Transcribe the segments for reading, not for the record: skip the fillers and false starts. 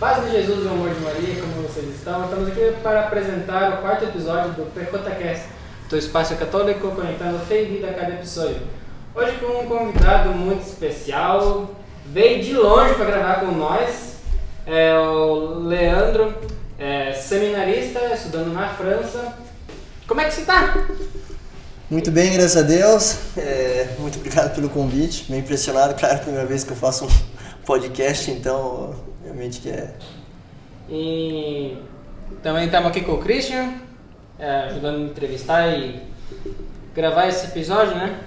Paz de Jesus e o amor de Maria, como vocês estão? Estamos aqui para apresentar o quarto episódio do PJCast, do Espaço Católico conectando fé e vida a cada episódio. Hoje com um convidado muito especial, veio de longe para gravar com nós, é o Leandro, seminarista, estudando na França. Como é que você está? Muito bem, graças a Deus. Muito obrigado pelo convite. Meio impressionado, claro, primeira vez que eu faço um podcast, então realmente que é. E também estamos aqui com o Christian, ajudando a me entrevistar e gravar esse episódio, né?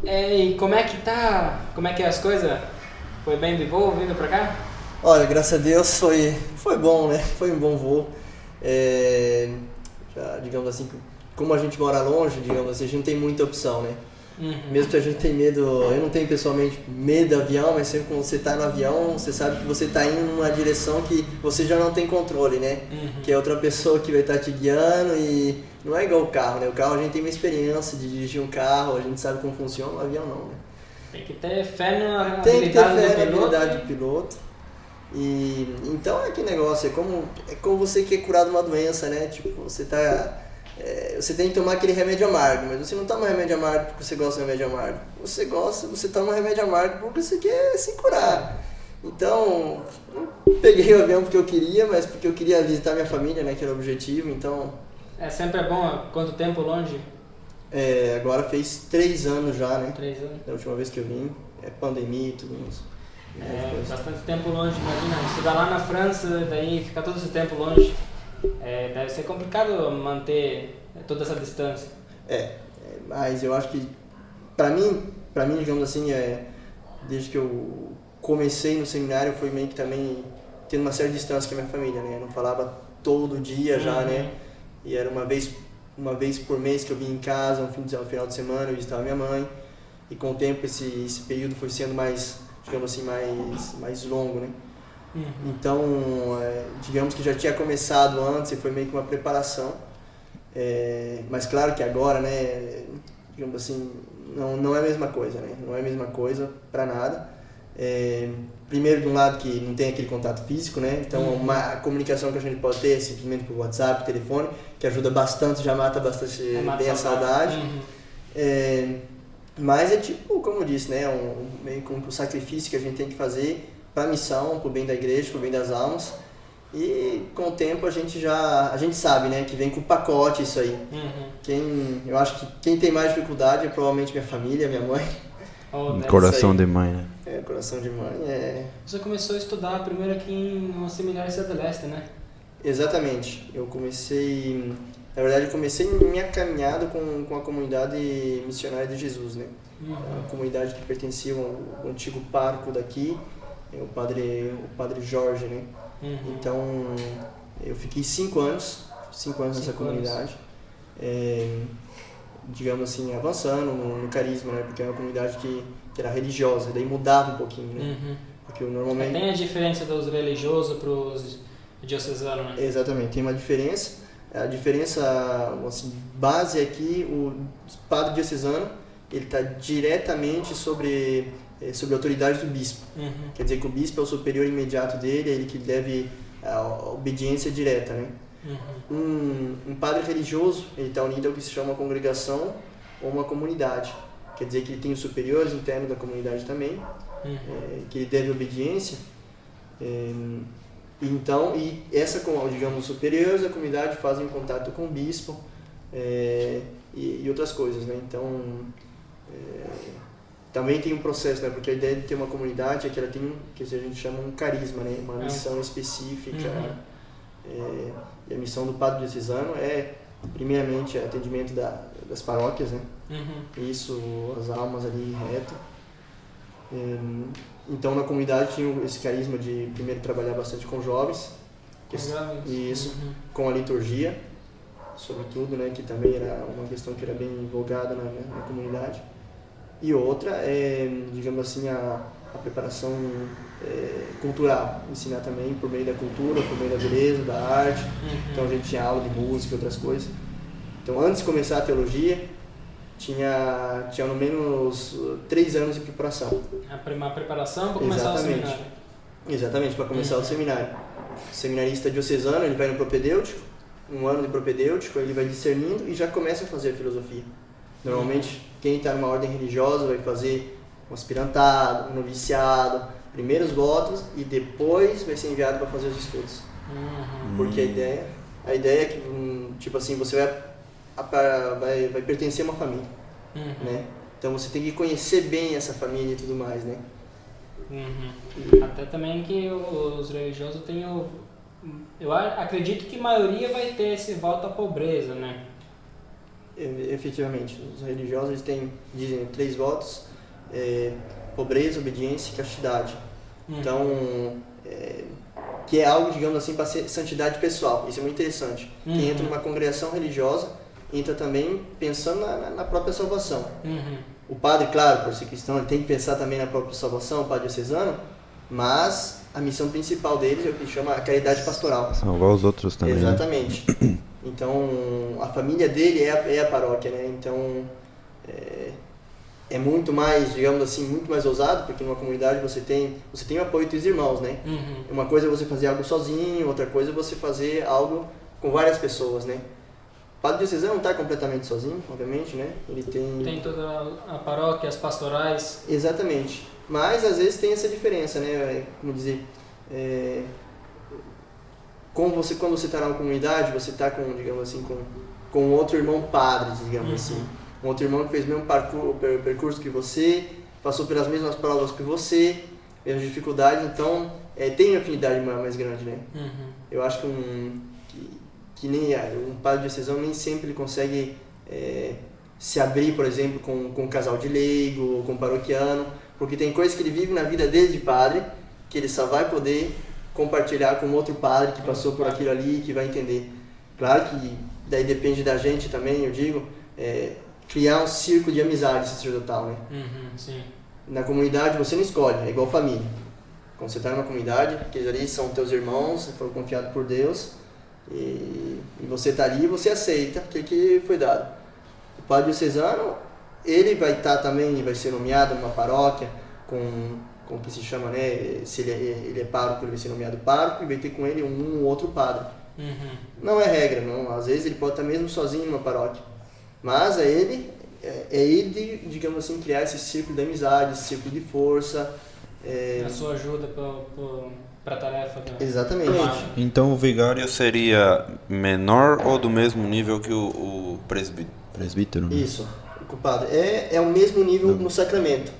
E como é que tá? Como é que é as coisas? Foi bem de voo vindo pra cá? Olha, graças a Deus foi bom, né? Foi um bom voo. Já, digamos assim, como a gente mora longe, digamos assim, a gente não tem muita opção, né? Uhum. Mesmo que a gente tenha medo, eu não tenho pessoalmente medo do avião, mas sempre quando você está no avião, você sabe que você está indo numa direção que você já não tem controle, né? Uhum. Que é outra pessoa que vai estar te guiando e não é igual o carro, né? O carro a gente tem uma experiência de dirigir um carro, a gente sabe como funciona, o avião não, né? Tem que ter fé na Tem que ter habilidade fé na do piloto. habilidade do piloto. E então é que negócio, é como você quer curar de uma doença, né? Tipo, você tem que tomar aquele remédio amargo, mas você não toma remédio amargo porque você gosta de remédio amargo. Você toma remédio amargo porque você quer se curar. Então, não peguei o avião porque eu queria, mas porque eu queria visitar minha família, né? Que era o objetivo, então. Sempre é bom. Quanto tempo longe? Agora fez 3 anos já, né? 3 anos. Da última vez que eu vim, pandemia e tudo isso. Bastante tempo longe, imagina. Estudar lá na França, daí ficar todo esse tempo longe. Deve ser complicado manter toda essa distância. Mas eu acho que pra mim, digamos assim, desde que eu comecei no seminário, foi meio que também tendo uma certa distância com a minha família, né? Eu não falava todo dia já, né? E era uma vez por mês que eu vinha em casa, um final de semana, eu visitava minha mãe. E com o tempo esse período foi sendo mais, digamos assim, mais longo, né? Uhum. Então, digamos que já tinha começado antes e foi meio que uma preparação. Mas claro que agora, né, digamos assim, não é a mesma coisa, né? Não é a mesma coisa para nada. Primeiro, de um lado, que não tem aquele contato físico, né? Então, a comunicação que a gente pode ter é simplesmente por WhatsApp, telefone, que ajuda bastante, já mata bastante bem a saudade. Uhum. Mas é tipo, como eu disse, né? Meio que um sacrifício que a gente tem que fazer para a missão, para o bem da igreja, para o bem das almas. E com o tempo a gente sabe, né, que vem com o pacote isso aí. Uhum. Eu acho que quem tem mais dificuldade é provavelmente minha família, minha mãe. Coração de mãe, né? Coração de mãe Você começou a estudar primeiro aqui no Seminário Cidade Leste, né? Exatamente. Na verdade eu comecei minha caminhada com a comunidade missionária de Jesus, né? Uhum. Uma comunidade que pertencia ao antigo pároco daqui, o padre Jorge, né? Uhum. Então, eu fiquei 5 anos nessa comunidade, digamos assim, avançando no carisma, né? Porque é uma comunidade que era religiosa, daí mudava um pouquinho, né? Uhum. Porque normalmente... Tem a diferença dos religiosos para os diocesanos, né? Exatamente, tem uma diferença. A diferença assim, base é que o padre diocesano ele está diretamente sobre a autoridade do bispo. Uhum. Quer dizer que o bispo é o superior imediato dele, é ele que deve a obediência direta, né? Uhum. Um padre religioso, ele está unido ao que se chama uma congregação ou uma comunidade. Quer dizer que ele tem os superiores internos da comunidade também, que ele deve obediência. Então, digamos, os superiores da comunidade fazem contato com o bispo e outras coisas, né? Então, também tem um processo, né? Porque a ideia de ter uma comunidade é que ela tem que a gente chama um carisma, né? Uma missão específica. E a missão do padre diocesano é, primeiramente, atendimento das paróquias, né? Isso, as almas ali reto. Então, na comunidade tinha esse carisma de, primeiro, trabalhar bastante com jovens. Com a liturgia, sobretudo, né? Que também era uma questão que era bem invogada na comunidade. E outra é, digamos assim, a preparação cultural, ensinar também por meio da cultura, por meio da beleza, da arte. Então a gente tinha aula de música e outras coisas. Então antes de começar a teologia, tinha no menos 3 anos de preparação. Uma preparação para começar o seminário. Exatamente, para começar o seminário. O seminarista diocesano, ele vai no propedêutico, 1 ano de propedêutico, ele vai discernindo e já começa a fazer a filosofia. Normalmente, quem está numa ordem religiosa vai fazer um aspirantado, um noviciado, primeiros votos e depois vai ser enviado para fazer os estudos. Porque a ideia é que, tipo assim, você vai pertencer a uma família, né? Então você tem que conhecer bem essa família e tudo mais, né? Até também que os religiosos têm eu acredito que a maioria vai ter esse voto à pobreza, né? Efetivamente, os religiosos dizem 3 votos, pobreza, obediência e castidade. Então, que é algo, digamos assim, para ser santidade pessoal. Isso é muito interessante. Quem entra numa congregação religiosa entra também pensando na própria salvação. O padre, claro, por ser cristão, ele tem que pensar também na própria salvação, o padre diocesano, mas a missão principal deles é o que chama a caridade pastoral. Salvar os outros também. Exatamente. Né? Então, a família dele é a paróquia, né? Então, é muito mais, digamos assim, muito mais ousado, porque numa comunidade você tem o apoio dos irmãos, né? Uma coisa é você fazer algo sozinho, outra coisa é você fazer algo com várias pessoas, né? O padre diocesano não está completamente sozinho, obviamente, né? Ele tem toda a paróquia, as pastorais. Exatamente. Mas às vezes tem essa diferença, né? Como dizer, quando você está numa comunidade, você está com, digamos assim, com outro irmão padre, digamos assim. Um outro irmão que fez o mesmo percurso que você, passou pelas mesmas provas que você, mesmas dificuldades, então tem uma afinidade mais grande, né? Eu acho que nem um padre diocesano nem sempre ele consegue se abrir, por exemplo, com um casal de leigo ou com um paroquiano, porque tem coisas que ele vive na vida dele de padre que ele só vai poder compartilhar com outro padre que passou por aquilo ali, que vai entender. Claro que daí depende da gente também, eu digo, criar um círculo de amizade sacerdotal, né? Sim. Na comunidade você não escolhe, é igual família. Quando você está numa comunidade, aqueles ali são teus irmãos, foram confiados por Deus, e você está ali e você aceita o que foi dado. O padre diocesano, ele vai estar também, vai ser nomeado numa paróquia, com o que se chama, né? Se ele é pároco, ele vai ser nomeado pároco, e vai ter com ele um outro padre. Não é regra, não. Às vezes ele pode estar mesmo sozinho numa paróquia. Mas é ele, digamos assim, criar esse círculo de amizade, esse círculo de força. A sua ajuda para a tarefa. Exatamente. Então o vigário seria menor ou do mesmo nível que o presbítero? Né? Isso, o padre. É o mesmo nível no sacramento,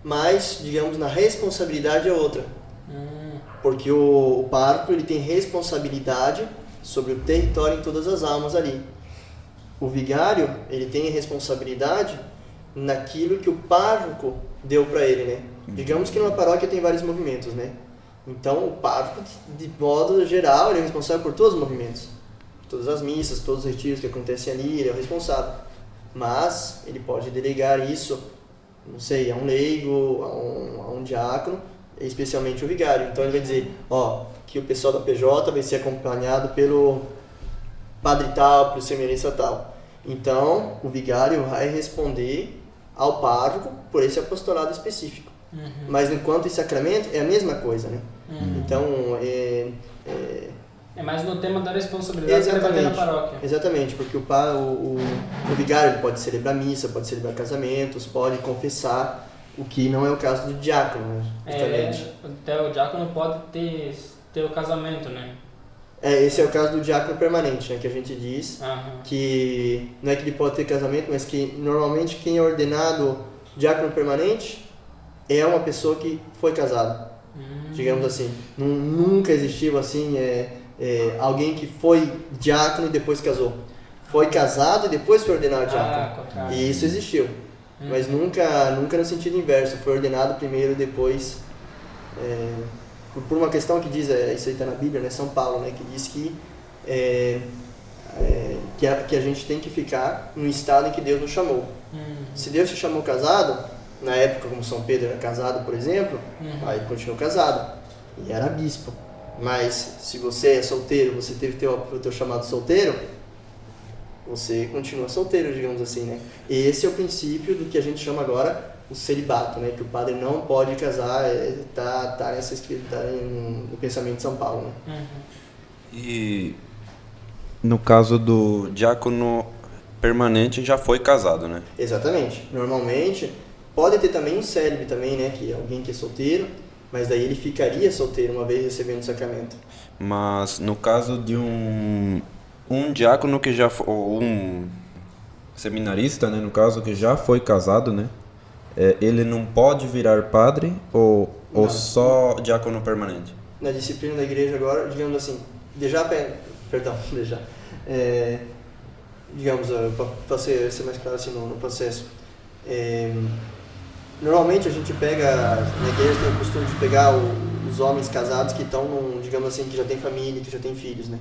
mas, digamos, na responsabilidade é outra. Porque o pároco ele tem responsabilidade sobre o território em todas as almas ali. O vigário, ele tem responsabilidade naquilo que o pároco deu para ele, né? Digamos que numa paróquia tem vários movimentos, né? Então, o pároco, de modo geral, ele é responsável por todos os movimentos. Todas as missas, todos os retiros que acontecem ali, ele é o responsável. Mas, ele pode delegar isso, não sei, a um leigo, a um diácono, especialmente o vigário. Então, ele vai dizer, que o pessoal da PJ vai ser acompanhado pelo padre tal, pelo seminarista tal. Então, o vigário vai responder ao pároco por esse apostolado específico. Mas enquanto em sacramento é a mesma coisa, né? Então, é mais no tema da responsabilidade que vai ter na paróquia. Exatamente, porque o vigário ele pode celebrar missa, pode celebrar casamentos, pode confessar, o que não é o caso do diácono, né? Até o diácono pode ter o casamento, né? Esse é o caso do diácono permanente, né, que a gente diz, que não é que ele pode ter casamento, mas que normalmente quem é ordenado diácono permanente é uma pessoa que foi casada, digamos assim. Nunca existiu assim alguém que foi diácono e depois casou. Foi casado e depois foi ordenado diácono. E isso existiu, mas nunca no sentido inverso, foi ordenado primeiro e depois... por uma questão que diz, isso aí está na Bíblia, né, São Paulo, né, que diz que a gente tem que ficar no estado em que Deus nos chamou. Se Deus te chamou casado, na época como São Pedro era casado, por exemplo, aí ele continuou casado e era bispo. Mas se você é solteiro, você teve o teu chamado solteiro, você continua solteiro, digamos assim, né? Esse é o princípio do que a gente chama agora o celibato, né? Que o padre não pode casar, tá nessa escrita, tá no pensamento de São Paulo, né? E no caso do diácono permanente já foi casado, né? Exatamente. Normalmente, pode ter também um célibe também, né? Que é alguém que é solteiro, mas daí ele ficaria solteiro uma vez recebendo o sacramento. Mas no caso de um diácono que já foi, ou um seminarista, né, no caso, que já foi casado, né? Ele não pode virar padre ou só diácono permanente? Na disciplina da igreja agora, digamos assim, digamos, para ser mais claro assim no processo, normalmente a gente pega, na igreja tem o costume de pegar os homens casados que estão, digamos assim, que já tem família, que já tem filhos, né?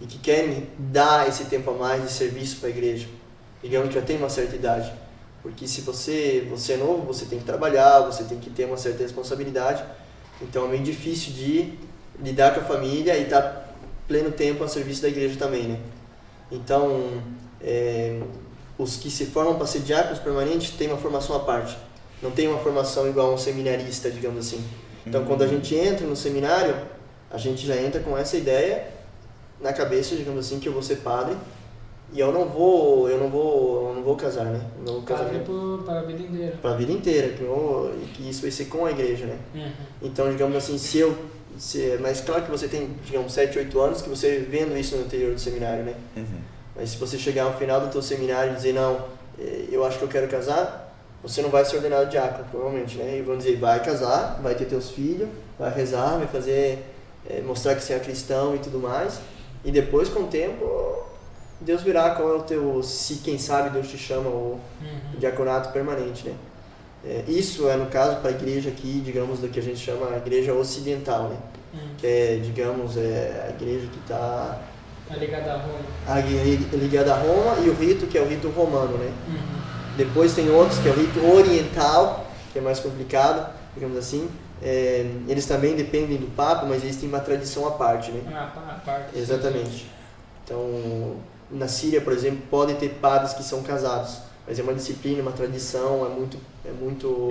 E que querem dar esse tempo a mais de serviço para a igreja, digamos que já tem uma certa idade. Porque se você é novo, você tem que trabalhar, você tem que ter uma certa responsabilidade, então é meio difícil de lidar com a família e estar pleno tempo a serviço da igreja também, né? Então, os que se formam para ser diáconos permanentes têm uma formação à parte, não tem uma formação igual a um seminarista, digamos assim. Então, quando a gente entra no seminário, a gente já entra com essa ideia na cabeça, digamos assim, que eu vou ser padre e eu não vou casar, né? Não vou casar para a vida inteira. Para a vida inteira, que isso vai ser com a igreja, né? Então, digamos assim, mas claro que você tem, digamos, 7, 8 anos que você vendo isso no interior do seminário, né? Mas se você chegar ao final do teu seminário e dizer, não, eu acho que eu quero casar, você não vai ser ordenado diácono, provavelmente, né? E vão dizer, vai casar, vai ter teus filhos, vai rezar, vai fazer, mostrar que você é cristão e tudo mais, e depois, com o tempo, Deus virá qual é o teu, se quem sabe Deus te chama, o diaconato permanente, né? Isso é no caso para a igreja aqui, digamos, do que a gente chama a igreja ocidental, né? Que é, digamos, a igreja que está ligada a Roma. Ligada a Roma, e o rito que é o rito romano, né? Depois tem outros que é o rito oriental, que é mais complicado, digamos assim. Eles também dependem do Papa, mas eles têm uma tradição à parte, né? À parte. Exatamente. Então, na Síria, por exemplo, podem ter padres que são casados, mas é uma disciplina, uma tradição, é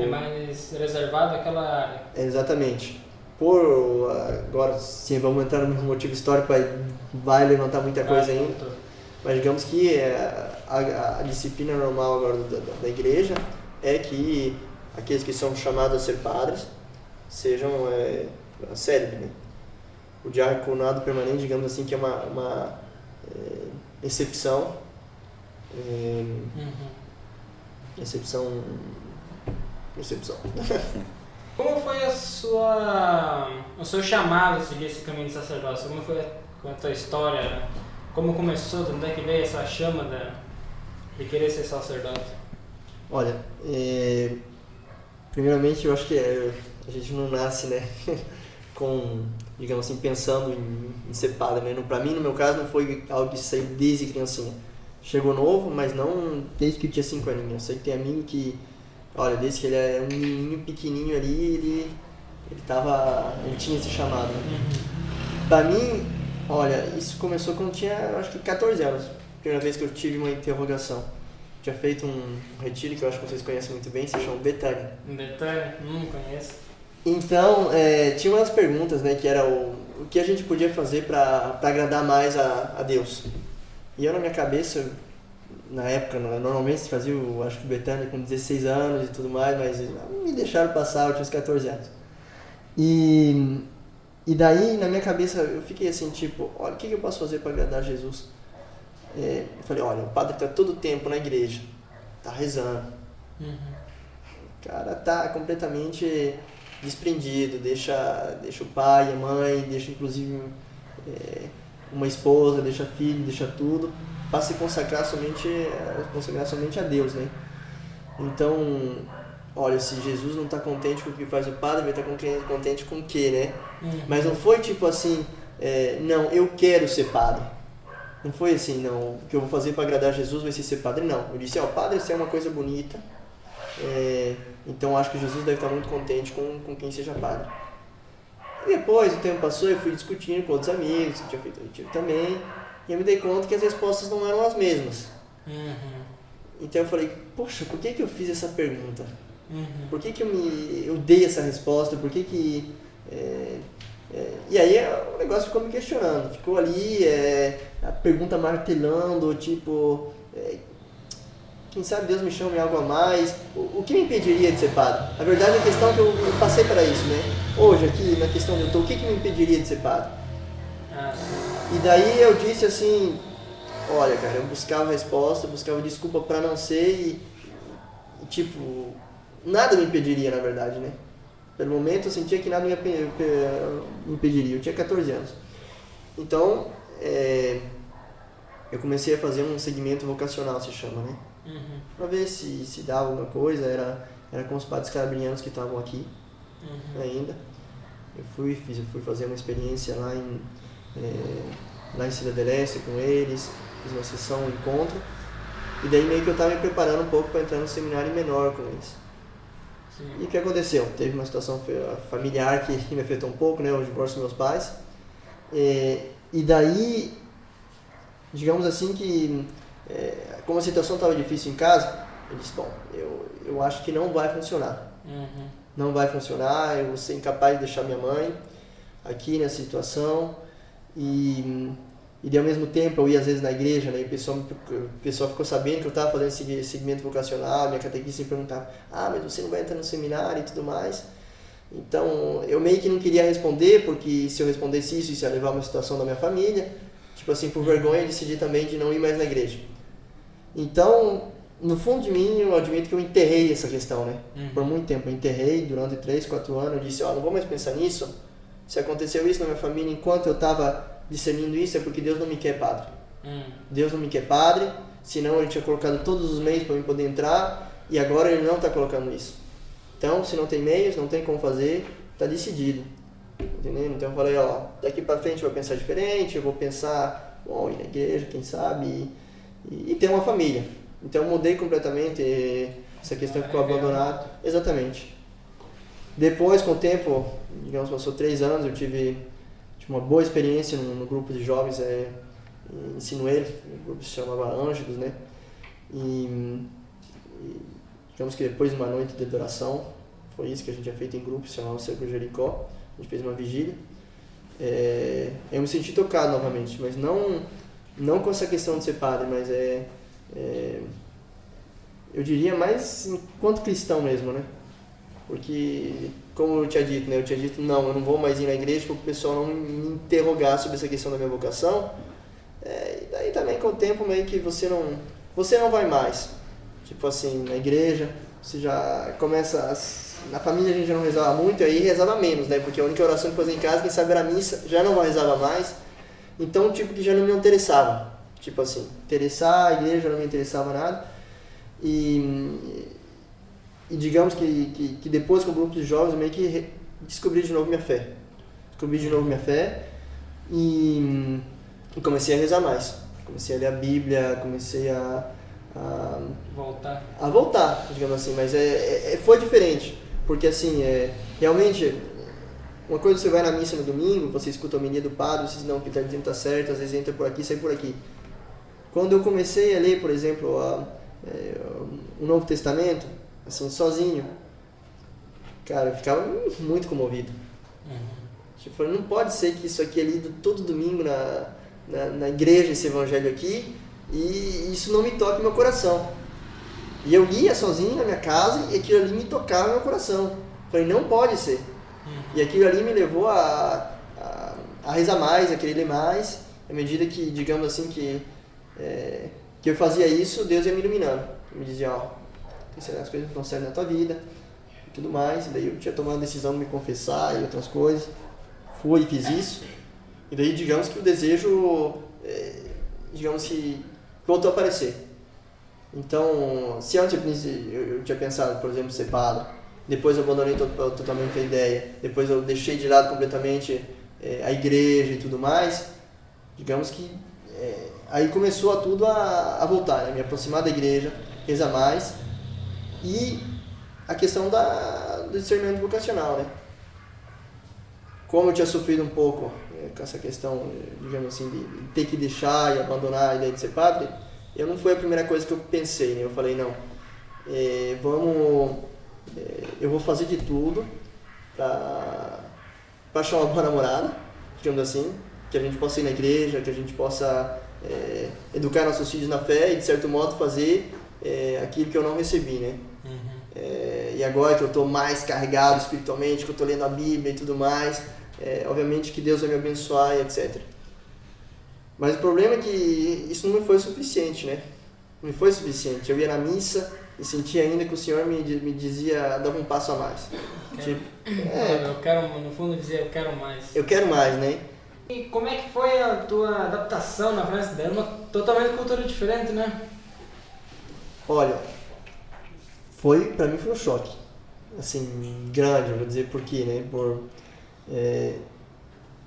mais reservado àquela área. Exatamente. Agora, sim, vamos entrar no motivo histórico, vai levantar muita coisa ainda, mas digamos que a disciplina normal agora da igreja é que aqueles que são chamados a ser padres sejam célibes, né? O diaconado permanente, digamos assim, que é uma exceção. Exceção. Como foi o seu chamado a seguir esse caminho de sacerdócio? Como foi a tua história? Como começou? De onde é que veio essa chama de querer ser sacerdote? Olha, primeiramente eu acho que a gente não nasce, né, com, digamos assim, pensando em ser padre, né? Para mim, no meu caso, não foi algo que saiu desde criancinha. Chegou novo, mas não desde que eu tinha 5 aninhos. Eu sei que tem amigo que, olha, desde que ele é um menininho pequenininho ali, ele tinha esse chamado, né? Para mim, olha, isso começou quando eu tinha, acho que 14 anos. Primeira vez que eu tive uma interrogação. Tinha feito um retiro que eu acho que vocês conhecem muito bem, se chama Betânia. Betânia? Não conheço. Então, tinha umas perguntas, né, que era o que a gente podia fazer para agradar mais a Deus. E eu, na minha cabeça, na época, normalmente se fazia, acho que Betânia com 16 anos e tudo mais, mas me deixaram passar, eu tinha uns 14 anos. E daí, na minha cabeça, eu fiquei assim, tipo, olha, o que eu posso fazer para agradar a Jesus? Eu falei, olha, o padre está todo o tempo na igreja, está rezando. O cara está completamente desprendido, deixa o pai, a mãe, deixa inclusive uma esposa, deixa filho, deixa tudo, para se consagrar somente a Deus, né? Então, olha, se Jesus não está contente com o que faz o padre, vai estar contente com o quê, né? Mas não foi tipo assim, não, eu quero ser padre. Não foi assim, não, o que eu vou fazer para agradar a Jesus vai ser padre, não. Eu disse, padre, isso é uma coisa bonita, então acho que Jesus deve estar muito contente com quem seja padre. E depois o tempo passou, eu fui discutindo com outros amigos que tinham feito retiro também, e eu me dei conta que as respostas não eram as mesmas. Uhum. Então eu falei, poxa, por que eu fiz essa pergunta? Uhum. Por que eu dei essa resposta? Por que e aí o negócio ficou me questionando, ficou ali a pergunta martelando, tipo, quem sabe Deus me chama em algo a mais, o que me impediria de ser padre? A verdade é a questão que eu passei para isso, né? Hoje aqui, na questão de eu tô, o que me impediria de ser padre? E daí eu disse assim, olha cara, eu buscava resposta, eu buscava desculpa para não ser e tipo, nada me impediria na verdade, né? Pelo momento eu sentia que nada me impediria, eu tinha 14 anos. Então, eu comecei a fazer um segmento vocacional, se chama, né? Uhum. Pra ver se dava alguma coisa, era com os padres carabinianos que estavam aqui ainda. Eu fui fazer uma experiência lá em Cidade del Este com eles, fiz uma sessão, um encontro, e daí meio que eu estava me preparando um pouco para entrar no seminário menor com eles. Sim. E o que aconteceu? Teve uma situação familiar que me afetou um pouco, né, o divórcio dos meus pais, e daí, digamos assim que, como a situação estava difícil em casa, eu disse, bom, eu acho que não vai funcionar. Não vai funcionar, eu vou ser incapaz de deixar minha mãe aqui nessa situação. E ao mesmo tempo eu ia às vezes na igreja, né, e o pessoal ficou sabendo que eu estava fazendo esse segmento vocacional, minha catequista me perguntava, mas você não vai entrar no seminário e tudo mais. Então eu meio que não queria responder, porque se eu respondesse isso ia levar a uma situação da minha família, tipo assim, por vergonha eu decidi também de não ir mais na igreja. Então, no fundo de mim, eu admito que eu enterrei essa questão, né? Por muito tempo, eu enterrei, durante 3, 4 anos, eu disse, não vou mais pensar nisso. Se aconteceu isso na minha família enquanto eu estava discernindo isso, é porque Deus não me quer padre. Deus não me quer padre, senão Ele tinha colocado todos os meios para eu poder entrar, e agora Ele não está colocando isso. Então, se não tem meios, não tem como fazer, está decidido. Entendeu? Então eu falei, daqui para frente eu vou pensar diferente, eu vou pensar, ir na igreja, quem sabe, e ter uma família. Então eu mudei completamente, essa questão ficou abandonada. Exatamente. Depois, com o tempo, digamos, passou 3 anos, eu tive uma boa experiência no grupo de jovens em Sinuelo, o grupo se chamava Ângelos, né? E digamos que depois de uma noite de adoração, foi isso que a gente tinha feito em grupo, se chamava Círculo Jericó, a gente fez uma vigília. Eu me senti tocado novamente, mas não com essa questão de ser padre, mas eu diria mais enquanto cristão mesmo, né? Porque, como eu tinha dito, né? Não, eu não vou mais ir na igreja para o pessoal não me interrogar sobre essa questão da minha vocação. E daí também com o tempo meio que você não vai mais. Tipo assim, na igreja, você já começa... Na família a gente já não rezava muito, aí rezava menos, né? Porque a única oração que fazia em casa, quem sabe era a missa, já não rezava mais. Então, tipo, que já não me interessava. Tipo assim, a igreja não me interessava nada. E digamos que depois com o grupo de jovens eu meio que descobri de novo minha fé. E comecei a rezar mais. Comecei a ler a Bíblia, comecei a voltar, digamos assim. Mas foi diferente. Porque assim, realmente, uma coisa você vai na missa no domingo, você escuta a homilia do padre, você diz, não, o que está dizendo está certo, às vezes entra por aqui, sai por aqui. Quando eu comecei a ler, por exemplo, o Novo Testamento, assim, sozinho, cara, eu ficava muito comovido. Tipo, não pode ser que isso aqui é lido todo domingo na igreja, esse evangelho aqui, e isso não me toque meu coração. E eu lia sozinho na minha casa e aquilo ali me tocava no meu coração. Falei, não pode ser. E aquilo ali me levou a rezar mais, a querer ler mais, à medida que, digamos assim, que eu fazia isso, Deus ia me iluminando. Me dizia, as coisas que estão certas na tua vida e tudo mais. E daí eu tinha tomado a decisão de me confessar e outras coisas. Fui e fiz isso. E daí, digamos que o desejo, digamos que voltou a aparecer. Então, se antes eu tinha pensado, por exemplo, ser padre, depois eu abandonei totalmente a ideia, depois eu deixei de lado completamente a igreja e tudo mais, digamos que aí começou tudo a voltar, né? Me aproximar da igreja, rezar mais, e a questão do discernimento vocacional, né? como eu tinha sofrido um pouco com essa questão, digamos assim, de ter que deixar e abandonar a ideia de ser padre, não foi a primeira coisa que eu pensei, né? Eu falei, não, eu vou fazer de tudo para achar uma boa namorada, digamos assim, que a gente possa ir na igreja, que a gente possa educar nossos filhos na fé e, de certo modo, fazer aquilo que eu não recebi, né? E agora que eu estou mais carregado espiritualmente, que eu estou lendo a Bíblia e tudo mais, obviamente que Deus vai me abençoar e etc. Mas o problema é que isso não me foi suficiente, né? Não me foi suficiente. Eu ia na missa e sentia ainda que o Senhor me dizia, dava um passo a mais. Eu quero, no fundo, dizer eu quero mais. Eu quero mais, né? E como é que foi a tua adaptação na França? É uma totalmente cultura diferente, né? Olha, pra mim foi um choque, assim, grande, eu vou dizer por quê, né?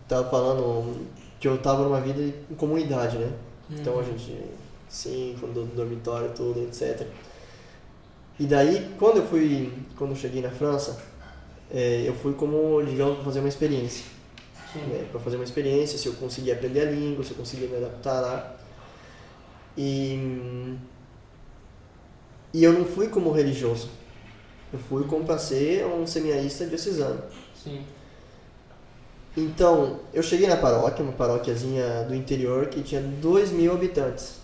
Tava falando que eu tava numa vida em comunidade, né? Então a gente, sim, no dormitório, tudo, etc. E daí, quando eu cheguei na França, eu fui como, digamos, para fazer uma experiência. Para fazer uma experiência, se eu conseguia aprender a língua, se eu conseguia me adaptar lá. E eu não fui como religioso. Eu fui como para ser um seminarista diocesano. Sim. Então, eu cheguei na paróquia, uma paróquiazinha do interior que tinha 2.000 habitantes.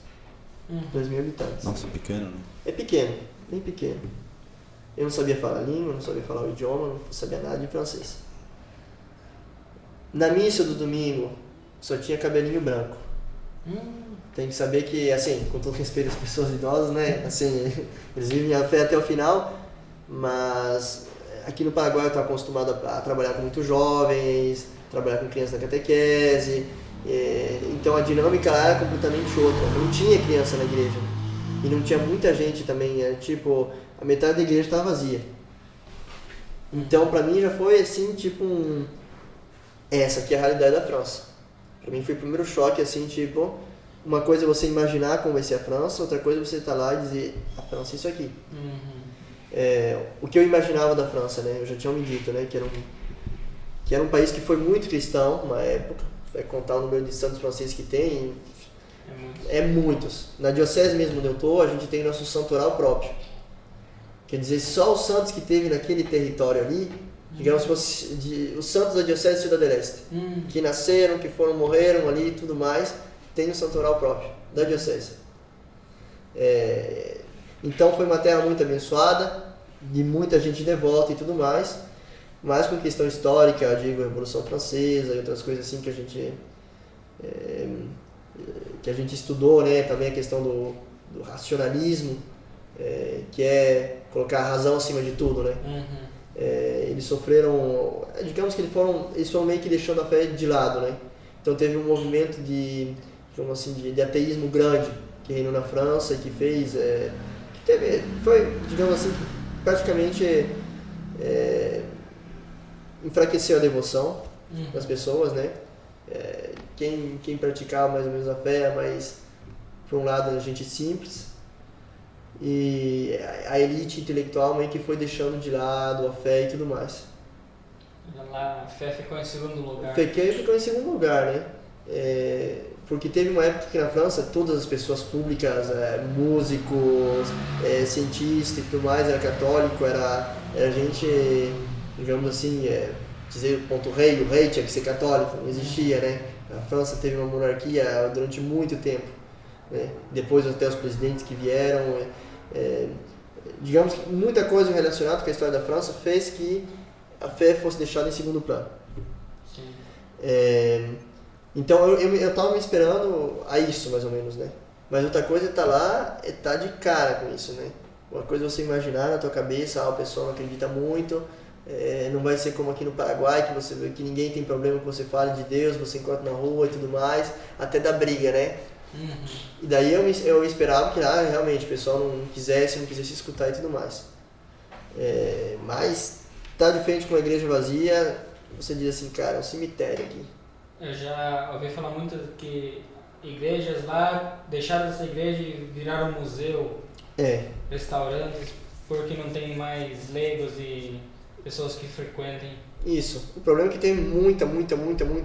2.000 habitantes. Nossa, pequeno, né? É pequeno, bem pequeno. Eu não sabia falar a língua, não sabia falar o idioma, não sabia nada de francês. Na missa do domingo, só tinha cabelinho branco. Tem que saber que, assim, com todo respeito às pessoas idosas, né? Assim, eles vivem a fé até o final, mas aqui no Paraguai eu estou acostumado a trabalhar com muitos jovens, trabalhar com crianças na catequese, então a dinâmica lá era completamente outra. Não tinha criança na igreja e não tinha muita gente também, tipo, a metade da igreja estava vazia. Então para mim já foi assim, tipo, essa aqui é a realidade da França. Para mim foi o primeiro choque, assim, tipo, uma coisa é você imaginar como vai ser a França, outra coisa é você estar lá e dizer, a França é isso aqui. O que eu imaginava da França, né? Eu já tinha me dito, né? Que era um país que foi muito cristão, uma época. Vai contar o número de santos franceses que tem. É muitos. Na diocese mesmo onde eu estou, a gente tem nosso santoral próprio. Quer dizer, só os santos que teve naquele território ali, digamos, os santos da diocese de Ciudad del Este, que nasceram, que morreram ali e tudo mais, tem o santoral próprio da diocese. Então foi uma terra muito abençoada, de muita gente devota e tudo mais, mas com questão histórica, eu digo, a Revolução Francesa e outras coisas assim que a gente estudou, né? Também a questão do racionalismo, que é colocar a razão acima de tudo, né? Eles sofreram, digamos que eles foram meio que deixando a fé de lado, né? Então teve um movimento de ateísmo grande que reinou na França e que fez, foi, digamos assim, praticamente enfraqueceu a devoção das pessoas, né? Quem praticava mais ou menos a fé, mas por um lado a gente simples, e a elite intelectual meio que foi deixando de lado a fé e tudo mais. Lá a fé ficou em segundo lugar. Ficou em segundo lugar, né? Porque teve uma época que na França todas as pessoas públicas, músicos, cientistas e tudo mais, era católico, era gente, digamos assim, dizer o rei tinha que ser católico, não existia, né? A França teve uma monarquia durante muito tempo, né? Depois até os presidentes que vieram, digamos que muita coisa relacionada com a história da França fez que a fé fosse deixada em segundo plano. Sim. Então eu estava me esperando a isso, mais ou menos, né? Mas outra coisa é estar lá, estar de cara com isso, né? Uma coisa é você imaginar na tua cabeça, o pessoal não acredita muito, não vai ser como aqui no Paraguai, que você vê que ninguém tem problema que você fale de Deus, você encontra na rua e tudo mais, até dá briga, né? E daí eu esperava que lá realmente o pessoal não quisesse escutar e tudo mais. Mas tá de frente com a igreja vazia, você diz assim, cara, é um cemitério aqui. Eu já ouvi falar muito que igrejas lá deixaram essa igreja e viraram museu, restaurantes, porque não tem mais leigos e pessoas que frequentem. Isso. O problema é que tem muita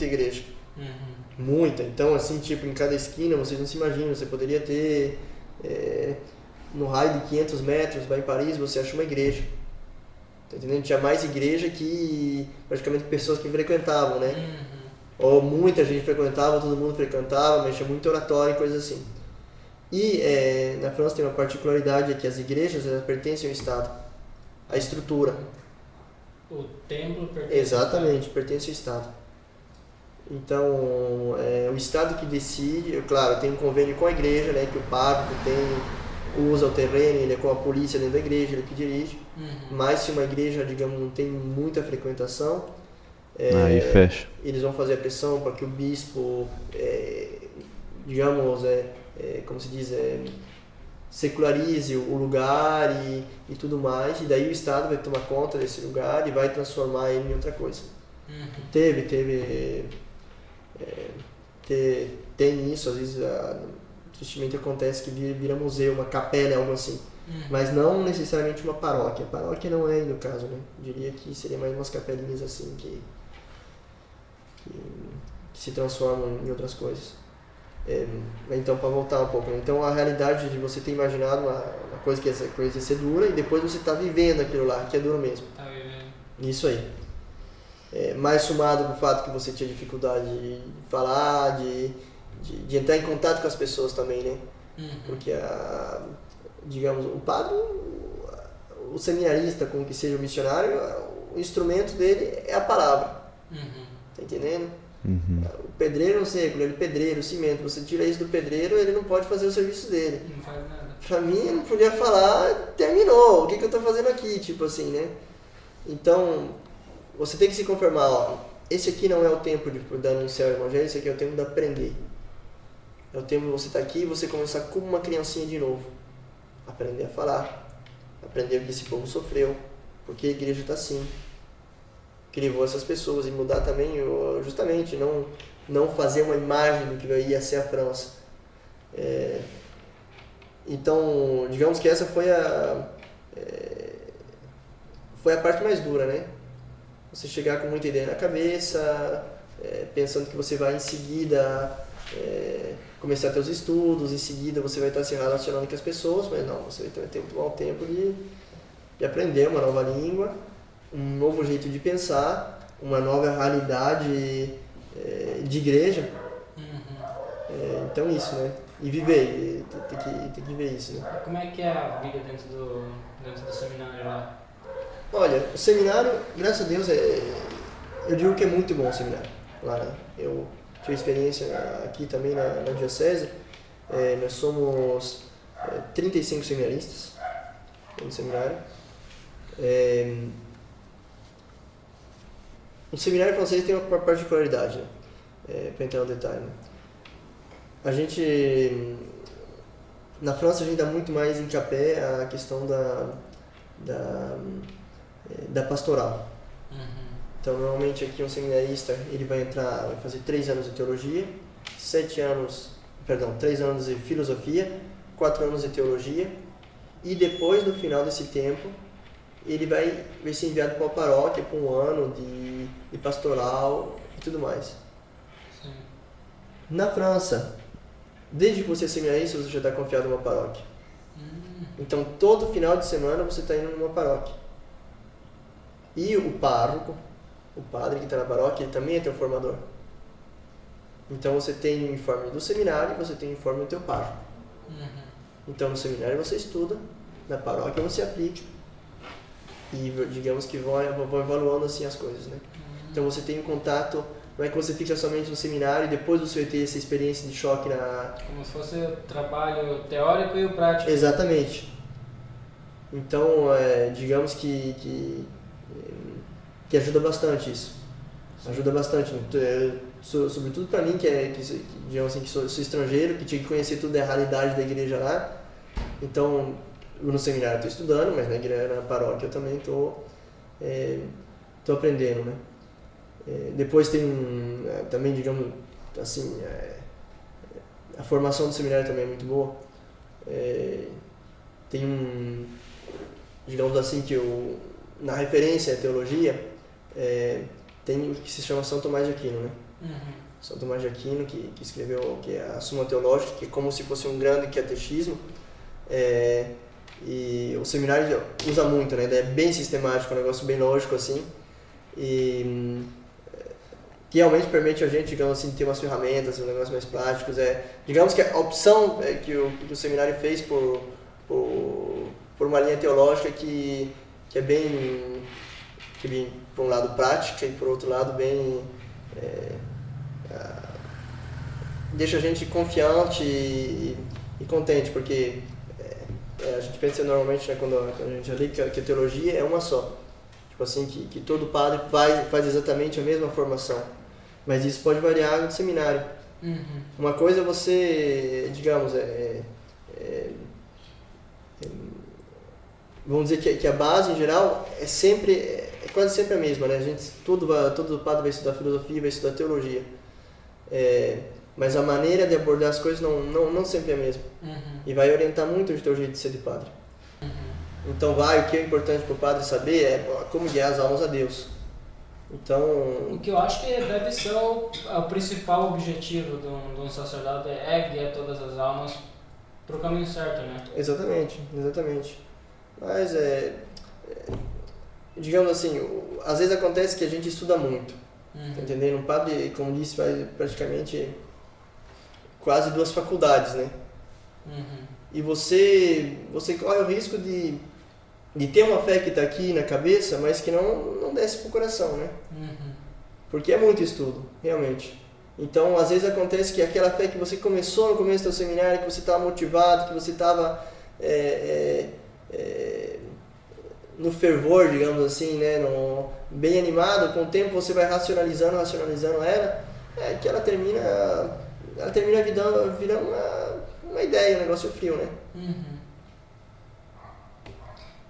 igreja. Uhum. Muita. Então, assim, tipo, em cada esquina, vocês não se imaginam, você poderia ter, no raio de 500 metros, vai em Paris, você acha uma igreja. Tá entendendo? Tinha mais igreja que praticamente pessoas que frequentavam, né? Uhum. Ou muita gente frequentava, todo mundo frequentava, mas tinha muito oratório e coisas assim. E na França tem uma particularidade, é que as igrejas elas pertencem ao Estado. A estrutura. O templo pertence. Exatamente, pertence ao Estado. Então, o Estado que decide, claro, tem um convênio com a igreja, né, que o pároco usa o terreno, ele é com a polícia dentro da igreja, ele que dirige. Uhum. Mas se uma igreja, digamos, não tem muita frequentação, Aí fecha. eles vão fazer a pressão para que o bispo, digamos, como se diz, secularize o lugar e tudo mais, e daí o Estado vai tomar conta desse lugar e vai transformar ele em outra coisa. Uhum. Tem isso, às vezes, tristemente acontece que vira museu, uma capela, algo assim. Uhum. Mas não necessariamente uma paróquia. Paróquia não é no caso, né? Eu diria que seria mais umas capelinhas assim que se transformam em outras coisas. Então, para voltar um pouco, né? Então a realidade de você ter imaginado uma coisa que essa coisa ia ser dura e depois você está vivendo aquilo lá, que é duro mesmo. Tá vivendo. Isso aí. Mais somado com o fato que você tinha dificuldade de falar, de entrar em contato com as pessoas também, né? Uhum. Porque, digamos, o padre, o seminarista, como que seja o missionário, o instrumento dele é a palavra. Uhum. Tá entendendo? Uhum. O pedreiro, não sei, ele é pedreiro, cimento, você tira isso do pedreiro, ele não pode fazer o serviço dele. Não faz nada. Pra mim, ele não podia falar, terminou, o que eu tô fazendo aqui, tipo assim, né? Então, você tem que se conformar, ó, esse aqui não é o tempo de anunciar o evangelho, esse aqui é o tempo de aprender. É o tempo de você estar aqui e você começar como uma criancinha de novo. Aprender a falar, aprender o que esse povo sofreu, porque a igreja está assim. Que levou essas pessoas e mudar também, justamente, não fazer uma imagem do que ia ser a França. Então, digamos que essa foi a parte mais dura, né? Você chegar com muita ideia na cabeça, pensando que você vai em seguida começar teus estudos, em seguida você vai estar se relacionando com as pessoas, mas não, você vai ter que tomar o tempo de aprender uma nova língua, um novo jeito de pensar, uma nova realidade de igreja. Uhum. Então isso, né? E viver, tem que ver isso, né? Como é que é a vida dentro do seminário lá? Olha, o seminário, graças a Deus, eu digo que é muito bom o seminário lá, né? Eu tive experiência aqui também na diocese, nós somos 35 seminaristas no seminário. O seminário francês tem uma particularidade, né? Para entrar no detalhe, né? A gente, na França, a gente dá muito mais encapé à questão da pastoral. Uhum. Então, normalmente aqui um seminarista, ele vai fazer 3 anos de teologia, 3 anos de filosofia, 4 anos de teologia, e depois, no final desse tempo, ele vai ser enviado para uma paróquia por 1 ano de pastoral e tudo mais. Sim. Na França, desde que você é seminarista, você já está confiado numa paróquia. Então, todo final de semana você está indo numa paróquia. E o pároco, o padre que está na paróquia, ele também é teu formador. Então, você tem o informe do seminário e você tem o informe do teu pároco. Uhum. Então, no seminário você estuda, na paróquia você aplica. E digamos que vão evaluando assim as coisas, né? Então, você tem um contato. Não é que você fica somente no seminário e depois você vai ter essa experiência de choque na... Como se fosse o trabalho teórico e o prático. Exatamente. Então, digamos que ajuda bastante isso. Ajuda bastante. Sobretudo para mim, digamos assim, que sou estrangeiro, que tinha que conhecer tudo da realidade da igreja lá. Então, no seminário estou estudando, mas na paróquia eu também estou aprendendo, né? Depois tem também, digamos assim, a formação do seminário também é muito boa. Tem digamos assim, que na referência à teologia, tem o que se chama São Tomás de Aquino, né? São Tomás de Aquino, que escreveu que é a Suma Teológica, que é como se fosse um grande catecismo. E o seminário usa muito, né? É bem sistemático, um negócio bem lógico, assim. E que realmente permite a gente, digamos assim, ter umas ferramentas, um negócio mais práticos. Digamos que a opção que o seminário fez por uma linha teológica que é bem, por um lado, prática e por outro lado, bem... deixa a gente confiante e contente, porque a gente pensa normalmente, né, quando a gente lê que a teologia é uma só. Tipo assim, que todo padre faz exatamente a mesma formação. Mas isso pode variar no seminário. Uma coisa é você, digamos, vamos dizer que a base em geral é quase sempre a mesma, né? Todo padre vai estudar filosofia, vai estudar teologia. Mas a maneira de abordar as coisas não sempre é a mesma. E vai orientar muito o teu jeito de ser de padre. Então o que é importante para o padre saber é como guiar as almas a Deus. Então, o que eu acho que deve ser o principal objetivo de um sacerdote é guiar todas as almas para o caminho certo, né? Exatamente. Mas digamos assim, às vezes acontece que a gente estuda muito. Tá entendendo? Um padre, como disse, faz praticamente quase 2 faculdades, né? E você corre o risco de ter uma fé que está aqui na cabeça, mas que não desce pro coração, né? Porque é muito estudo, realmente. Então, às vezes acontece que aquela fé que você começou no começo do seminário, que você estava motivado, que você estava no fervor, digamos assim, né? Bem animado, com o tempo você vai racionalizando ela, que ela termina virando uma ideia, um negócio frio, né?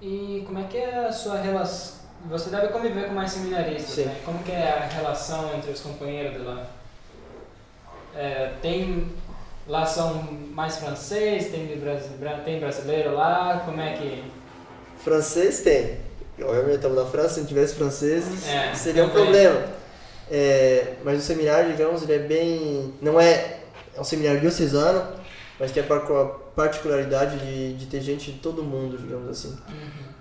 E como é que é a sua relação? Você deve conviver com mais seminaristas, Sim. né? Como que é a relação entre os companheiros de lá? Lá são mais francês, tem brasileiro lá, como é que... Francês tem. Obviamente estamos na França, se não tivesse franceses seria um também. problema. Mas o seminário, digamos, ele é bem... Não é um seminário diocesano, mas tem a particularidade de ter gente de todo mundo, digamos assim.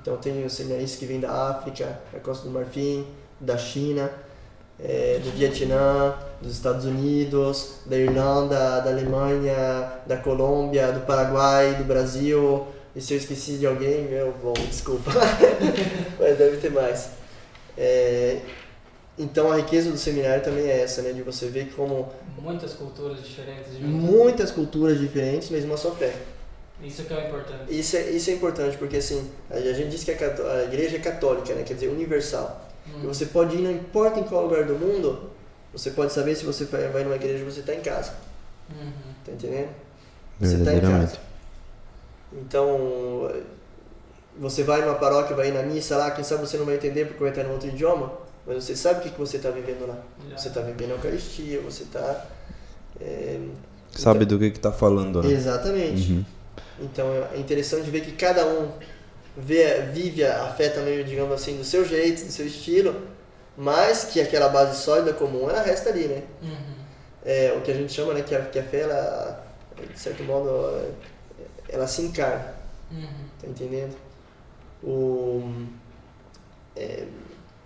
Então tem os seminaristas que vêm da África, da Costa do Marfim, da China, do Vietnã, dos Estados Unidos, da Irlanda, da Alemanha, da Colômbia, do Paraguai, do Brasil. E se eu esqueci de alguém, desculpa, mas deve ter mais. Então a riqueza do seminário também é essa, né? De você ver como... Muitas culturas diferentes. Muitas culturas diferentes, mas uma só fé. Isso que é importante. Isso é importante, porque assim, a gente diz que a igreja é católica, né? Quer dizer, universal. E você pode ir, não importa em qual lugar do mundo, você pode saber se você vai numa igreja, você está em casa. Tá entendendo? Você está em casa. Então, você vai numa paróquia, vai ir na missa lá, quem sabe você não vai entender porque vai estar em outro idioma, mas você sabe o que você está vivendo lá. Você está vivendo a Eucaristia, você está... sabe do que está falando, né? Exatamente. Então é interessante ver que cada um vive a fé também, digamos assim, do seu jeito, do seu estilo, mas que aquela base sólida comum, ela resta ali, né? O que a gente chama, né, que a fé, ela, de certo modo, ela se encarna. Tá entendendo?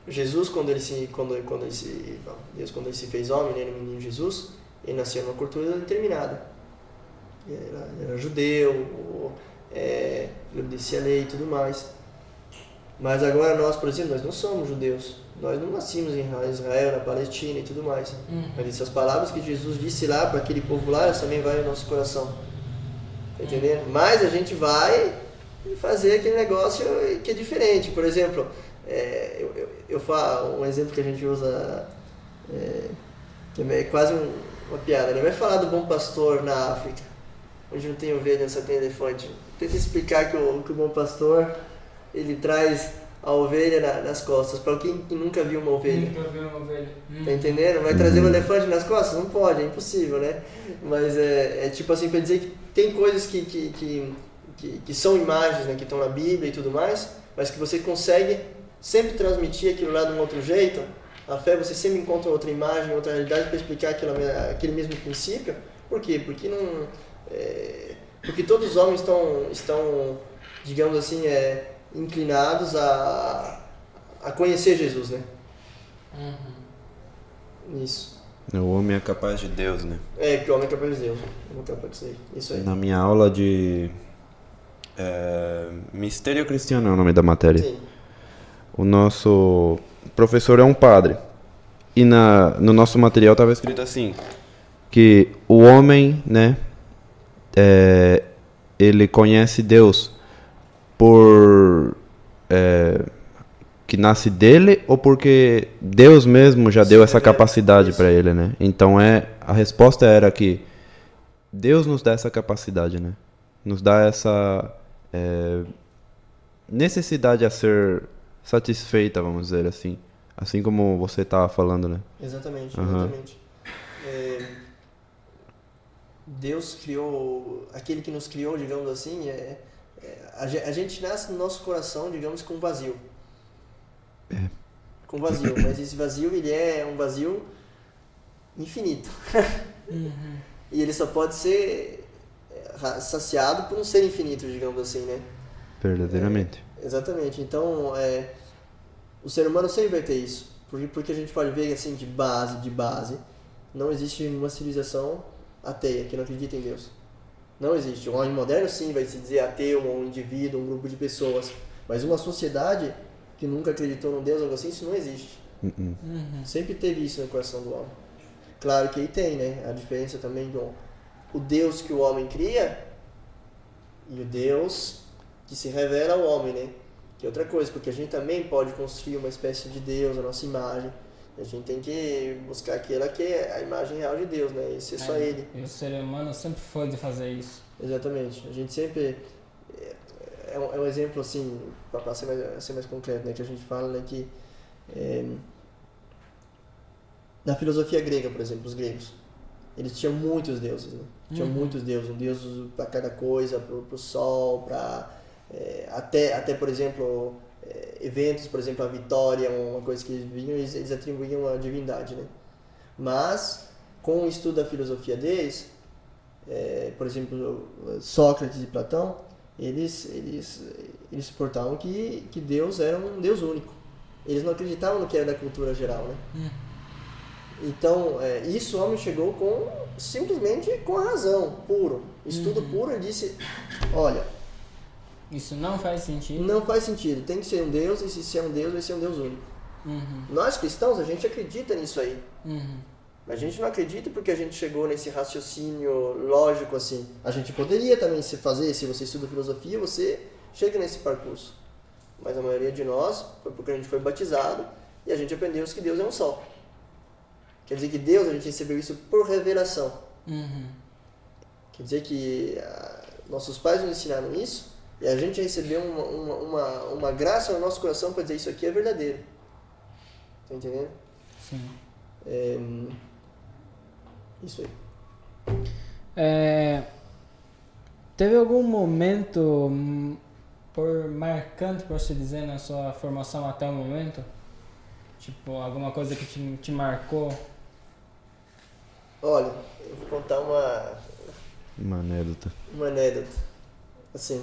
Jesus, quando ele se fez homem, né, no menino Jesus, ele nasceu numa cultura determinada. Ele era judeu, ele obedecia a lei e tudo mais. Mas agora nós, por exemplo, nós não somos judeus. Nós não nascemos em Israel, na Palestina e tudo mais. Mas essas palavras que Jesus disse lá para aquele povo lá, elas também vão no nosso coração. Tá entendendo? Mas a gente vai fazer aquele negócio que é diferente. Por exemplo, eu falo um exemplo que a gente usa, que é quase uma piada. Ele vai falar do bom pastor na África, onde não tem ovelha, só tem elefante. Tenta explicar que o bom pastor, ele traz a ovelha nas costas, para quem nunca viu uma ovelha. Tá entendendo? Vai trazer um elefante nas costas? Não pode, é impossível, né? Mas é tipo assim, para dizer que tem coisas que são imagens, né, que estão na Bíblia e tudo mais, mas que você consegue sempre transmitir aquilo lá de um outro jeito, a fé você sempre encontra outra imagem, outra realidade para explicar aquele mesmo princípio. Por quê? Porque não, porque todos os homens estão digamos assim, inclinados a conhecer Jesus, né? Isso. O homem é capaz de Deus, né? Que o homem é capaz de Deus. O homem é capaz de ser. Isso aí. Na minha aula de Mistério Cristiano é o nome da matéria. Sim. O nosso professor é um padre. E no nosso material estava escrito assim, que o homem, né, ele conhece Deus por que nasce dele ou porque Deus mesmo já deu essa capacidade para ele, né? Então a resposta era que Deus nos dá essa capacidade, né? Nos dá essa necessidade a ser satisfeita, vamos dizer assim. Assim como você estava falando, né? Exatamente, exatamente. Deus criou, aquele que nos criou, digamos assim, a gente nasce no nosso coração, digamos, com vazio. Com vazio, mas esse vazio, ele é um vazio infinito. E ele só pode ser saciado por um ser infinito, digamos assim, né? Verdadeiramente. Exatamente. Então, o ser humano sempre vai ter isso. Porque a gente pode ver, assim, de base, não existe uma civilização ateia que não acredita em Deus. Não existe. O homem moderno, sim, vai se dizer ateu, um indivíduo, um grupo de pessoas. Mas uma sociedade que nunca acreditou num Deus, algo assim, isso não existe. Sempre teve isso no coração do homem. Claro que aí tem, né? A diferença também do o Deus que o homem cria e o Deus que se revela ao homem, né? Que é outra coisa, porque a gente também pode construir uma espécie de Deus, a nossa imagem. A gente tem que buscar aquela que é a imagem real de Deus, né? E ser só Ele. E o ser humano sempre foi de fazer isso. Exatamente. A gente sempre... É um exemplo, assim, para ser mais concreto, né? Que a gente fala, né? Que na filosofia grega, por exemplo, os gregos, eles tinham muitos deuses, né? Tinham muitos deuses. Um deus para cada coisa, pro sol, para... até, por exemplo... eventos, por exemplo, a vitória, uma coisa que eles atribuíam à divindade, né? Mas, com o estudo da filosofia deles, por exemplo, Sócrates e Platão, eles suportavam que Deus era um Deus único. Eles não acreditavam no que era da cultura geral, né? Então, isso o homem chegou simplesmente com a razão, puro. Estudo puro, ele disse, olha... Isso não faz sentido. Não faz sentido. Tem que ser um Deus, e se é um Deus, vai ser um Deus único. Nós cristãos, a gente acredita nisso aí. Mas a gente não acredita porque a gente chegou nesse raciocínio lógico assim. A gente poderia também se você estuda filosofia, você chega nesse percurso. Mas a maioria de nós foi porque a gente foi batizado e a gente aprendeu que Deus é um só. Quer dizer que Deus, a gente recebeu isso por revelação. Quer dizer que nossos pais nos ensinaram isso. E a gente recebeu uma graça no nosso coração para dizer isso aqui é verdadeiro. Tá entendendo? Sim. Isso aí. Teve algum momento marcante, por se dizer, na sua formação até o momento? Tipo, alguma coisa que te marcou? Olha, eu vou contar uma anédota. Uma anédota. Assim...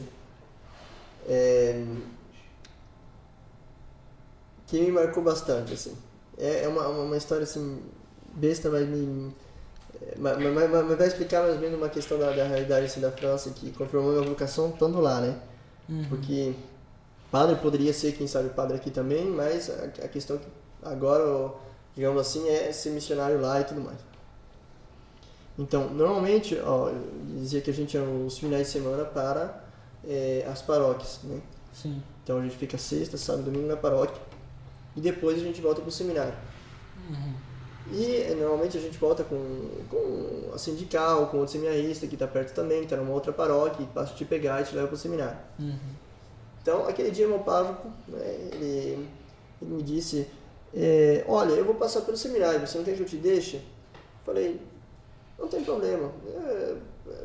que me marcou bastante, assim. É uma história, assim, besta, mas vai explicar mais ou menos uma questão da realidade, assim, da França, que confirmou minha vocação estando lá, né? Porque padre poderia ser, quem sabe, padre aqui também, mas a questão que agora, digamos assim, é ser missionário lá e tudo mais. Então, normalmente, eu dizia que a gente ia os finais de semana para as paróquias, né? Sim. Então a gente fica sexta, sábado, domingo na paróquia e depois a gente volta pro seminário. E normalmente a gente volta com assim, de carro, com outro seminarista que está perto também, que está numa outra paróquia, e passa a te pegar e te leva pro seminário. Então aquele dia meu pároco, né, ele me disse, olha, eu vou passar pelo seminário, você não quer que eu te deixe? Eu falei, não tem problema,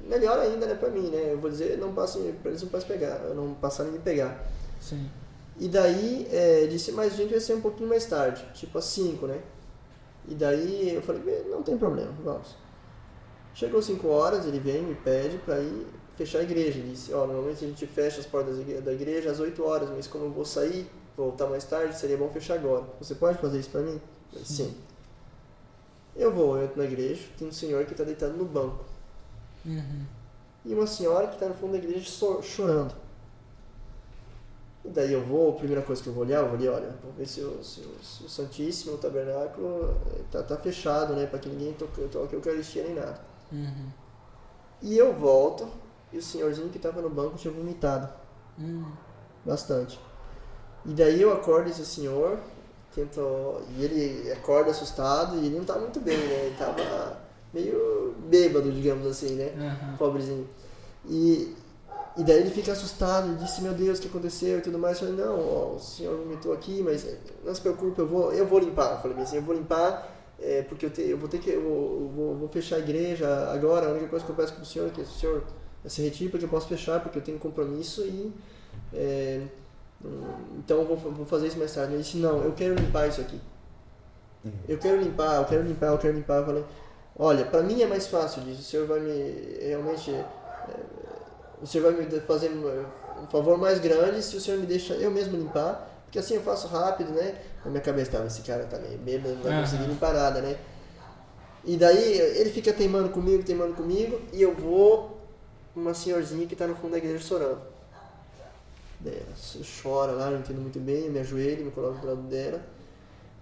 melhor ainda, né, pra mim, né, eu vou dizer, não passem, pra eles não passarem me pegar. Sim. E daí, disse, mas a gente vai ser um pouquinho mais tarde, tipo às 5, né? E daí eu falei, não tem problema, vamos. Chegou 5 horas, ele vem, me pede para ir fechar a igreja. Ele disse, normalmente a gente fecha as portas da igreja às 8 horas, mas como eu vou sair, voltar mais tarde, seria bom fechar agora. Você pode fazer isso para mim? Eu disse, sim. Eu entro na igreja, tem um senhor que está deitado no banco. E uma senhora que está no fundo da igreja chorando. E daí a primeira coisa que eu vou olhar, olha, vou ver se o Santíssimo, o tabernáculo, tá fechado, né, para que ninguém toque a Eucaristia nem nada. E eu volto, e o senhorzinho que estava no banco tinha vomitado. Bastante. E daí eu acordo esse senhor, e ele acorda assustado, e ele não tá muito bem, né, ele tava meio bêbado, digamos assim, né, pobrezinho. E daí ele fica assustado, ele disse, meu Deus, o que aconteceu e tudo mais. Eu falei, não, o senhor vomitou aqui, mas não se preocupe, eu vou limpar. Eu falei assim, eu vou limpar, porque eu vou fechar a igreja agora, a única coisa que eu peço para o senhor é que o senhor se retire, porque eu posso fechar, porque eu tenho compromisso e... então eu vou fazer isso mais tarde. Ele disse, não, eu quero limpar isso aqui. Eu quero limpar. Eu falei, olha, para mim é mais fácil disso, o senhor vai me realmente... o senhor vai me fazer um favor mais grande se o senhor me deixa eu mesmo limpar, porque assim eu faço rápido, né? Na minha cabeça estava, esse cara tá meio bêbado, não vai conseguir limpar nada, né? E daí ele fica teimando comigo, e eu vou uma senhorzinha que está no fundo da igreja chorando. Daí ela chora lá, não entendo muito bem, eu me ajoelho, me coloco do lado dela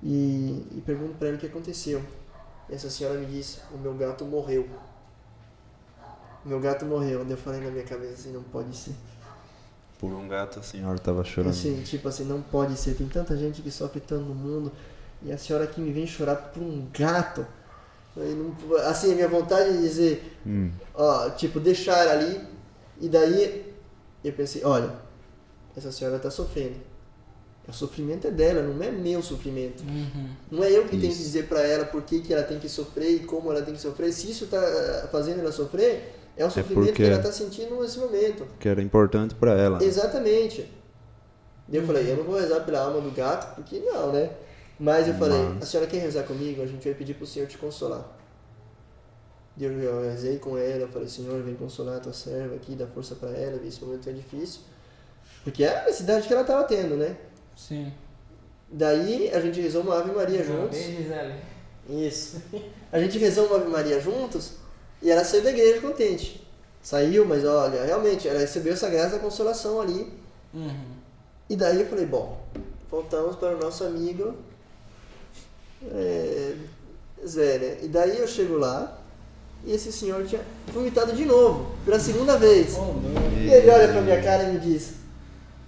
e pergunto para ela o que aconteceu. E essa senhora me disse, o meu gato morreu. Daí eu falei na minha cabeça assim, não pode ser. Por um gato a senhora estava chorando. Assim, tipo assim, não pode ser. Tem tanta gente que sofre tanto no mundo e a senhora aqui me vem chorar por um gato. Assim, a minha vontade de dizer, tipo, deixar ali. E daí eu pensei, olha, essa senhora está sofrendo. O sofrimento é dela, não é meu sofrimento. Não é eu que tenho que dizer para ela por que ela tem que sofrer e como ela tem que sofrer. Se isso está fazendo ela sofrer, é o sofrimento que ela está sentindo nesse momento. Que era importante para ela. Exatamente. Daí eu falei, eu não vou rezar pela alma do gato, porque não, né? Mas eu falei, a senhora quer rezar comigo? A gente vai pedir pro Senhor te consolar. Eu rezei com ela, eu falei, Senhor, vem consolar a tua serva aqui, dá força para ela, esse momento é difícil. Porque é a necessidade que ela estava tendo, né? Sim. Daí a gente rezou uma Ave Maria juntos. Isso. A gente rezou uma Ave Maria juntos e ela saiu da igreja contente. Saiu, mas olha, realmente, ela recebeu essa graça da consolação ali. E daí eu falei, bom, voltamos para o nosso amigo Zé, né? E daí eu chego lá e esse senhor tinha vomitado de novo, pela segunda vez. E ele olha pra minha cara e me diz,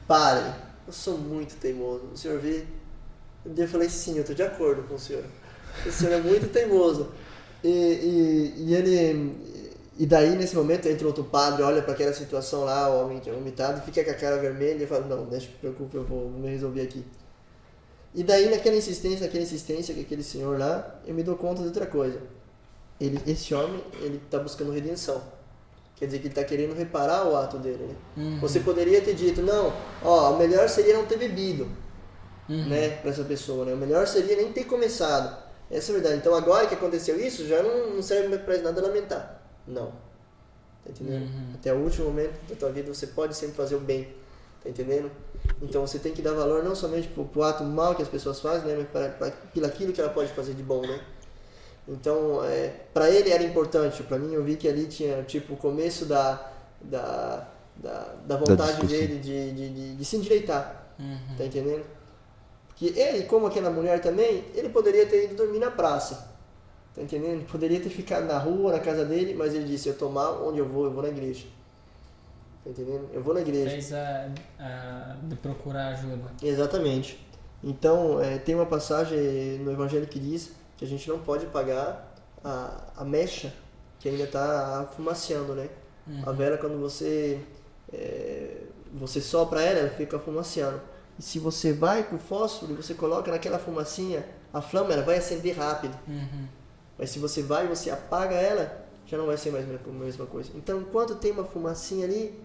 pare, eu sou muito teimoso, o senhor vê? Eu falei, sim, eu tô de acordo com o senhor. O senhor é muito teimoso. E daí, nesse momento, entra outro padre, olha para aquela situação lá, o homem tinha vomitado, fica com a cara vermelha e fala, não, deixa que se preocupe, eu vou me resolver aqui. E daí, naquela insistência que aquele senhor lá, eu me dou conta de outra coisa. Esse homem, ele está buscando redenção. Quer dizer que ele está querendo reparar o ato dele, né? Você poderia ter dito, não, o melhor seria não ter bebido, né, para essa pessoa, né? O melhor seria nem ter começado. Essa é a verdade. Então, agora que aconteceu isso, já não serve mais para nada lamentar. Não. Tá entendendo? Até o último momento da tua vida você pode sempre fazer o bem. Tá entendendo? Então você tem que dar valor não somente pro ato mal que as pessoas fazem, né, mas pelo aquilo que ela pode fazer de bom, né? Então, para ele era importante. Para mim, eu vi que ali tinha tipo o começo da vontade dele de se endireitar. Tá entendendo? Porque ele, como aquela mulher também, ele poderia ter ido dormir na praça. Tá entendendo? Ele poderia ter ficado na rua, na casa dele, mas ele disse, eu tô mal, onde eu vou na igreja. Tá entendendo? Eu vou na igreja. Fez de procurar ajuda. Exatamente. Então, tem uma passagem no Evangelho que diz que a gente não pode pagar a mecha que ainda está fumaciando, né? A vela, quando você sopra ela fica fumaciando. E se você vai com o fósforo e você coloca naquela fumacinha, a flama ela vai acender rápido. Mas se você vai e você apaga ela, já não vai ser mais a mesma coisa. Então, enquanto tem uma fumacinha ali,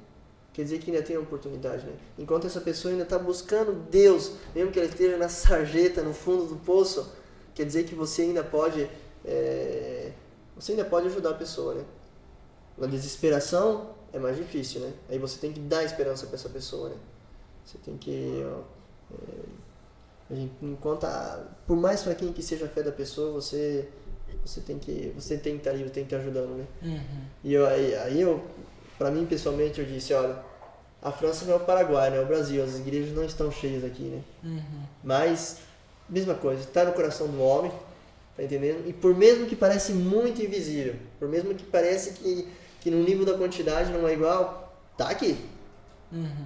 quer dizer que ainda tem oportunidade, né? Enquanto essa pessoa ainda está buscando Deus, mesmo que ela esteja na sarjeta, no fundo do poço, quer dizer que você ainda pode ajudar a pessoa, né? Na desesperação é mais difícil, né? Aí você tem que dar esperança para essa pessoa, né? Você tem que... por mais fraquinho que seja a fé da pessoa, você tem que estar ali, tem que estar ajudando, né? E para mim, pessoalmente, eu disse, olha, a França não é o Paraguai, né? É o Brasil, as igrejas não estão cheias aqui, né? Mas, mesma coisa, está no coração do homem, tá entendendo? E por mesmo que parece muito invisível, por mesmo que parece que no nível da quantidade não é igual, tá aqui.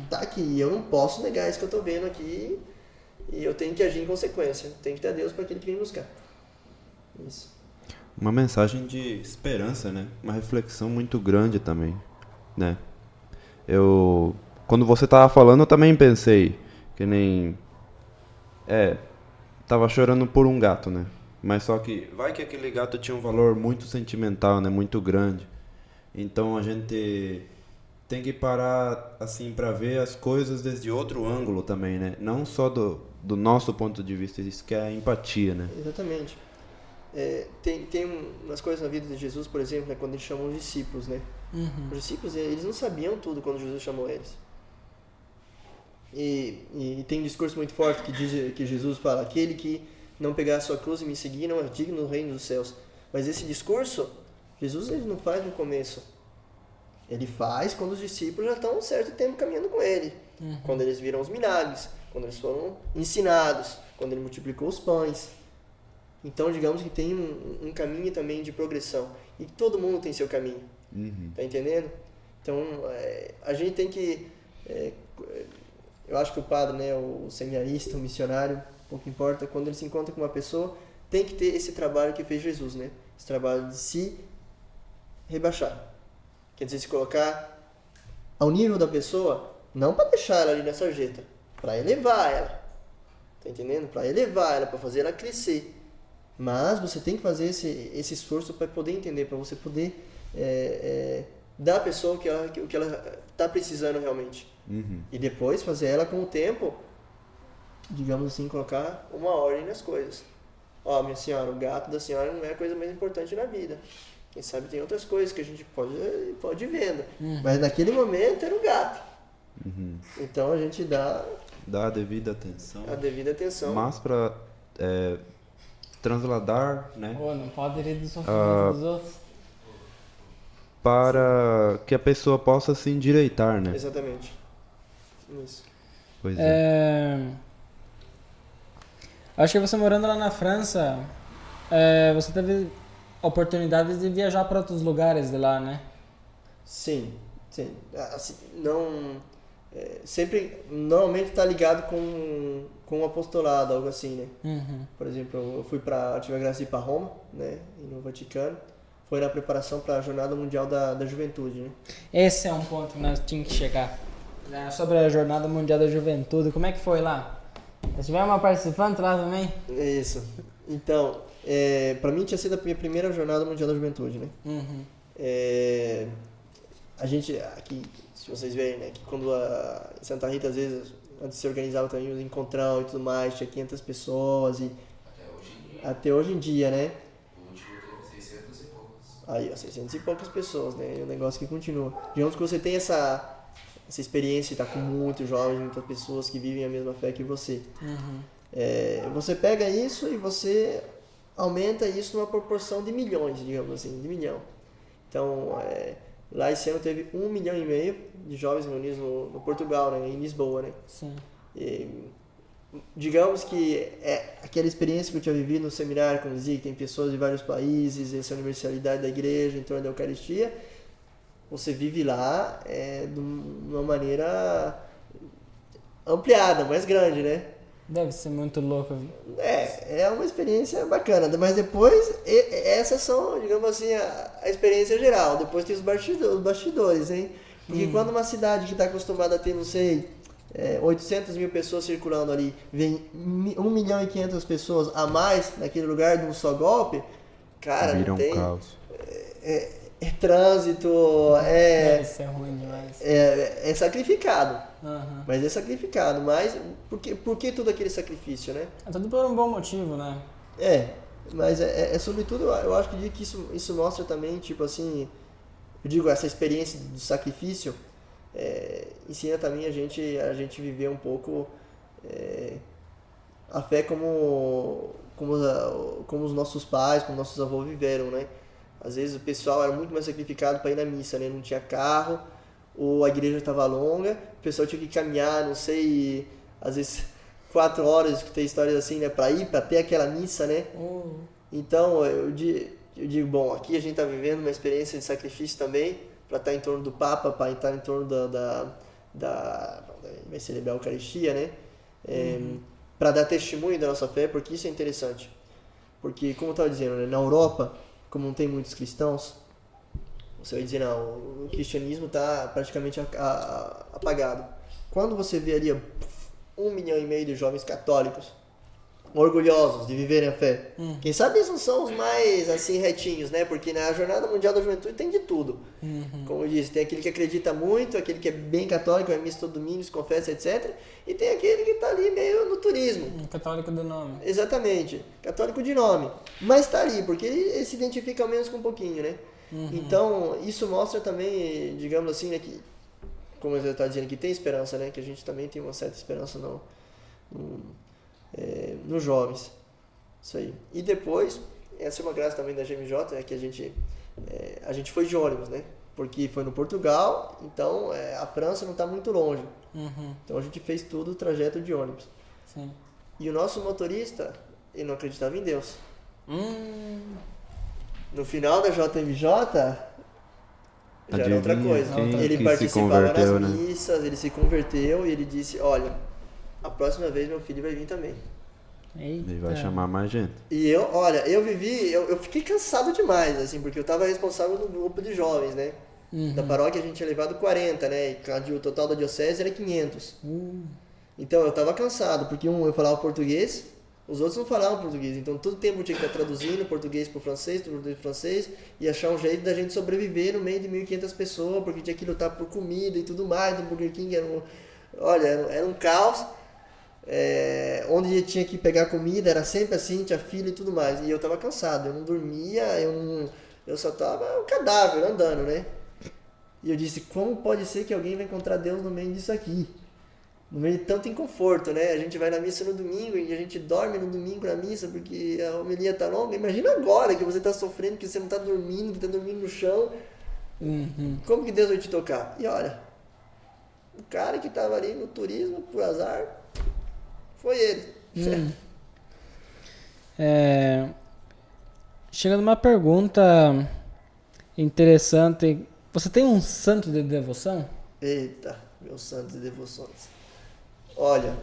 Tá aqui, e eu não posso negar isso que eu tô vendo aqui, e eu tenho que agir em consequência, tenho que ter Deus para aquele que vem buscar. Isso. Uma mensagem de esperança, né? Uma reflexão muito grande também, né? Quando você tava falando, eu também pensei que nem... tava chorando por um gato, né? Mas só que vai que aquele gato tinha um valor muito sentimental, né? Muito grande. Então a gente tem que parar assim para ver as coisas desde outro ângulo também, né? Não só do nosso ponto de vista, isso que é a empatia, né? Exatamente. Tem umas coisas na vida de Jesus, por exemplo, né, quando ele chamou os discípulos, né? Os discípulos, eles não sabiam tudo quando Jesus chamou eles. E tem um discurso muito forte que diz que Jesus fala: aquele que não pegar a sua cruz e me seguir não é digno do reino dos céus. Mas esse discurso, Jesus ele não faz no começo. Ele faz quando os discípulos já estão um certo tempo caminhando com ele. Quando eles viram os milagres, quando eles foram ensinados, quando ele multiplicou os pães. Então, digamos que tem um caminho também de progressão. E todo mundo tem seu caminho. Tá entendendo? Então, a gente tem que... eu acho que o padre, né, o seminarista, o missionário, pouco importa, quando ele se encontra com uma pessoa, tem que ter esse trabalho que fez Jesus, né? Esse trabalho de se rebaixar. Quer dizer, se colocar ao nível da pessoa, não para deixar ela ali na sarjeta, para elevar ela. Tá entendendo? Para elevar ela, para fazer ela crescer. Mas você tem que fazer esse esforço para poder entender, para você poder dar à pessoa o que ela está precisando realmente. E depois fazer ela com o tempo, digamos assim, colocar uma ordem nas coisas. Ó, minha senhora, o gato da senhora não é a coisa mais importante na vida. Quem sabe tem outras coisas que a gente pode ir vendo. Mas naquele momento era o gato. Então a gente dá a devida atenção. A devida atenção. Mas para transladar, né? Não pode ir do sofrimento dos outros. Para que a pessoa possa se endireitar, né? Exatamente. Isso. Pois é. Acho que você morando lá na França, você teve oportunidades de viajar para outros lugares de lá, né? Sim. Assim, sempre, normalmente está ligado com o apostolado, algo assim, né? Por exemplo, eu tive a graça de ir para Roma, né? No Vaticano. Foi na preparação para a Jornada Mundial da Juventude, né? Esse é um ponto que nós tínhamos que chegar. Sobre a Jornada Mundial da Juventude, como é que foi lá? Nós tivemos uma participante lá também? Isso. Então, para mim tinha sido a minha primeira Jornada Mundial da Juventude, né? A gente, aqui, se vocês verem, né, que quando em Santa Rita, às vezes, antes se organizava também os encontrão e tudo mais, tinha 500 pessoas e... Até hoje em dia, né? O último teve 600 e poucos. Aí, ó, 600 e poucas pessoas, né? É um negócio que continua. Digamos que você tem essa experiência de estar com muitos jovens, muitas pessoas que vivem a mesma fé que você. Você pega isso e você aumenta isso numa proporção de milhões, digamos assim, de milhão. Então, lá esse ano teve 1,5 milhão de jovens reunidos no Portugal, né? Em Lisboa, né? Sim. E, digamos que aquela experiência que eu tinha vivido no seminário, como dizia, que tem pessoas de vários países, essa universalidade da igreja em torno da Eucaristia, você vive lá de uma maneira ampliada, mais grande, né? Deve ser muito louco. É uma experiência bacana, mas depois, essas são, digamos assim, a experiência geral. Depois tem os bastidores, hein? Porque quando uma cidade que está acostumada a ter, não sei, 800 mil pessoas circulando ali, vem 1,5 milhão de pessoas a mais naquele lugar de um só golpe, cara, vira não tem... caos. é trânsito, Isso é ruim demais. é sacrificado. Aham. Mas é sacrificado. Mas por que todo aquele sacrifício, né? É tudo por um bom motivo, né? Mas sobretudo, eu acho que isso mostra também, tipo assim, eu digo, essa experiência de sacrifício ensina também a gente viver um pouco a fé como os nossos pais, como nossos avós viveram, né? Às vezes o pessoal era muito mais sacrificado para ir na missa, né? Não tinha carro, ou a igreja estava longa, o pessoal tinha que caminhar, não sei, às vezes 4 horas, que tem histórias assim, né? Para ir, para ter aquela missa, né? Então, eu digo, bom, aqui a gente está vivendo uma experiência de sacrifício também, para estar em torno do Papa, para estar em torno vai celebrar a Eucaristia, né? Para dar testemunho da nossa fé, porque isso é interessante. Porque, como eu estava dizendo, né, na Europa, como não tem muitos cristãos, você vai dizer, não, o cristianismo está praticamente apagado. Quando você vê ali 1,5 milhão de jovens católicos orgulhosos de viverem a fé, quem sabe eles não são os mais assim retinhos, né? Porque na Jornada Mundial da Juventude tem de tudo. Como eu disse, tem aquele que acredita muito, aquele que é bem católico, vai à missa todo domingo, se confessa, etc. E tem aquele que está ali meio no turismo. Católico do nome. Exatamente, católico de nome. Mas está ali, porque ele se identifica ao menos com um pouquinho, né? Então, isso mostra também, digamos assim, né, que, como você está dizendo, que tem esperança, né? Que a gente também tem uma certa esperança nos jovens. Isso aí. E depois, essa é uma graça também da GMJ, é que a gente foi de ônibus, né? Porque foi no Portugal, então a França não está muito longe. Então a gente fez tudo o trajeto de ônibus. Sim. E o nosso motorista, ele não acreditava em Deus. No final da JMJ, já era outra coisa. Ele participava das missas, ele se converteu e ele disse, olha, a próxima vez meu filho vai vir também. Ele vai chamar mais gente. E eu fiquei cansado demais, assim, porque eu estava responsável do grupo de jovens, né? Da paróquia a gente tinha levado 40, né? E o total da diocese era 500. Então eu estava cansado, porque eu falava português, os outros não falavam português. Então todo tempo eu tinha que estar traduzindo português para o francês, do português para o francês, e achar um jeito da gente sobreviver no meio de 1.500 pessoas, porque tinha que lutar por comida e tudo mais. O Burger King era um caos. Onde tinha que pegar comida era sempre assim, tinha fila e tudo mais. E eu tava cansado, eu não dormia, eu só tava um cadáver andando, né? E eu disse, como pode ser que alguém vai encontrar Deus no meio disso aqui? No meio de tanto inconforto, né? A gente vai na missa no domingo e a gente dorme no domingo na missa porque a homilia tá longa. Imagina agora que você tá sofrendo, que você não tá dormindo, que tá dormindo no chão. Como que Deus vai te tocar? E olha, o cara que tava ali no turismo, por azar, foi ele. Chegando uma pergunta interessante. Você tem um santo de devoção? Eita, meus santos de devoções. Olha,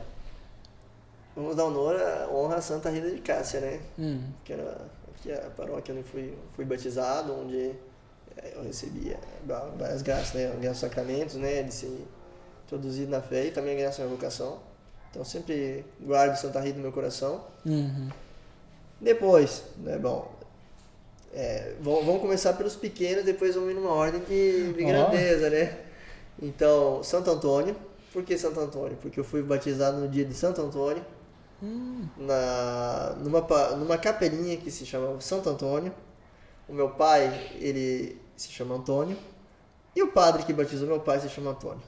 vamos dar honra à Santa Rita de Cássia, né? Que era aqui a paróquia onde fui batizado, onde eu recebia várias graças, né? Graças aos sacramentos, né? De ser introduzido na fé e também graças à vocação. Então sempre guardo Santa Rita no meu coração. Depois, né, vamos começar pelos pequenos, depois vamos ir numa ordem de grandeza, né? Então, Santo Antônio. Por que Santo Antônio? Porque eu fui batizado no dia de Santo Antônio, numa capelinha que se chama Santo Antônio. O meu pai, ele se chama Antônio, e o padre que batizou meu pai se chama Antônio.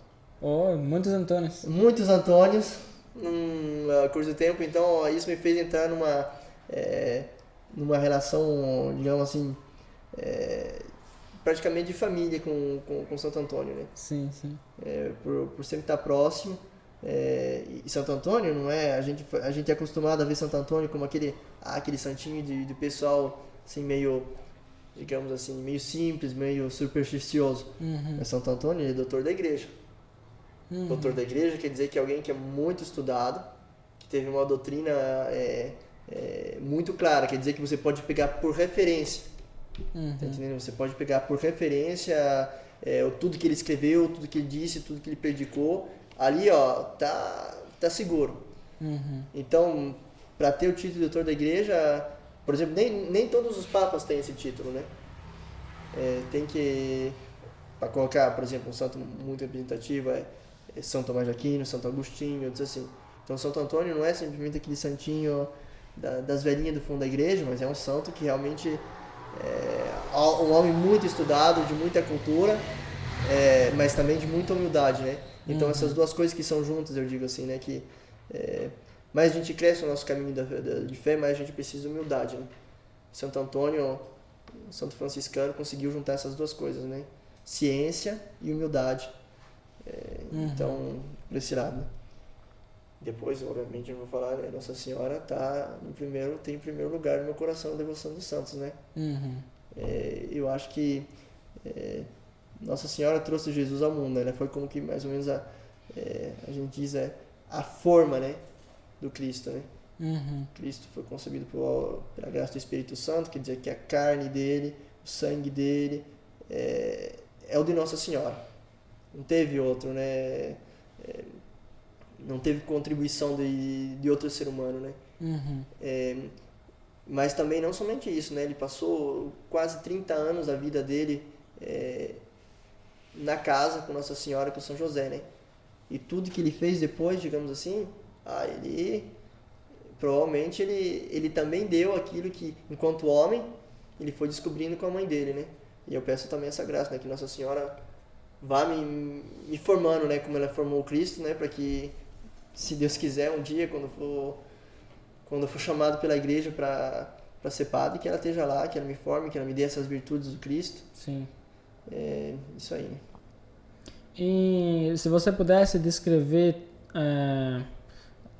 Muitos Antônios. Muitos Antônios. Num curso de tempo, então isso me fez entrar numa relação, digamos assim, praticamente de família com Santo Antônio, né? Sim. Por sempre estar próximo. E Santo Antônio, não é? A gente é acostumado a ver Santo Antônio como aquele santinho de pessoal assim, meio, digamos assim, meio simples, meio supersticioso. Mas Santo Antônio, ele é doutor da igreja. Doutor da igreja quer dizer que é alguém que é muito estudado, que teve uma doutrina muito clara, quer dizer que você pode pegar por referência. Tá entendendo? Você pode pegar por referência tudo que ele escreveu, tudo que ele disse, tudo que ele predicou. Ali, tá seguro. Então, para ter o título de doutor da igreja, por exemplo, nem todos os papas têm esse título, né? tem que, para colocar, por exemplo, um santo muito representativo é São Tomás de Aquino, Santo Agostinho, outros assim. Então Santo Antônio não é simplesmente aquele santinho das velhinhas do fundo da igreja, mas é um santo que realmente é um homem muito estudado, de muita cultura, mas também de muita humildade, né? Então essas duas coisas que são juntas, eu digo assim, né? Que mais a gente cresce no nosso caminho de fé, mais a gente precisa de humildade, né? Santo Antônio, Santo Franciscano, conseguiu juntar essas duas coisas, né? Ciência e humildade. Então, por esse lado, né? Depois, obviamente, eu vou falar, né? Nossa Senhora tem em primeiro lugar no meu coração a devoção dos santos, né? Eu acho que Nossa Senhora trouxe Jesus ao mundo, né? Ela foi como que mais ou menos a gente diz a forma, né, do Cristo, né? Cristo foi concebido pela graça do Espírito Santo, quer dizer que a carne dele, o sangue dele é o de Nossa Senhora. Não teve outro, né? Não teve contribuição de outro ser humano, né? Mas também não somente isso, né? Ele passou quase 30 anos da vida dele na casa com Nossa Senhora, com São José, né? E tudo que ele fez depois, digamos assim, provavelmente ele também deu aquilo que, enquanto homem, ele foi descobrindo com a mãe dele, né? E eu peço também essa graça, né? Que Nossa Senhora vá me formando, né? Como ela formou o Cristo, né? Para que, se Deus quiser, um dia, quando eu for chamado pela igreja para ser padre, que ela esteja lá, que ela me forme, que ela me dê essas virtudes do Cristo. Sim. Isso aí, né? E se você pudesse descrever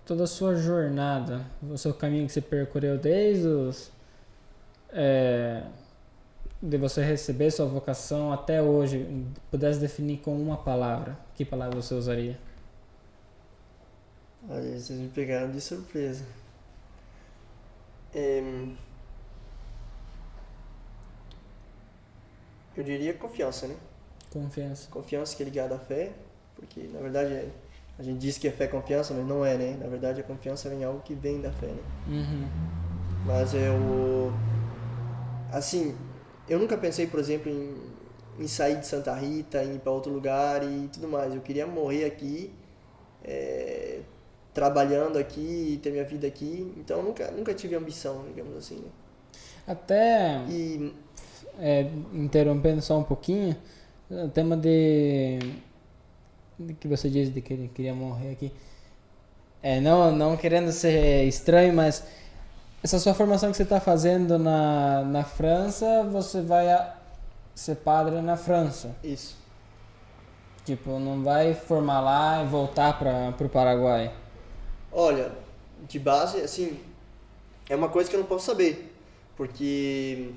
toda a sua jornada, o seu caminho que você percorreu desde de você receber sua vocação até hoje, pudesse definir com uma palavra, que palavra você usaria? Olha, vocês me pegaram de surpresa. Eu diria confiança, né? Confiança. Confiança que é ligada à fé, porque na verdade a gente diz que é fé e confiança, mas não é, né? Na verdade a confiança vem algo que vem da fé, né? Mas eu nunca pensei, por exemplo, em sair de Santa Rita, em ir para outro lugar e tudo mais. Eu queria morrer aqui, trabalhando aqui, ter minha vida aqui. Então nunca tive ambição, digamos assim, né? Até interrompendo só um pouquinho, o tema de que você disse de que ele queria morrer aqui. Não querendo ser estranho, mas essa sua formação que você está fazendo na França, você vai ser padre na França. Isso. Tipo, não vai formar lá e voltar para o Paraguai. Olha, de base, assim, é uma coisa que eu não posso saber, porque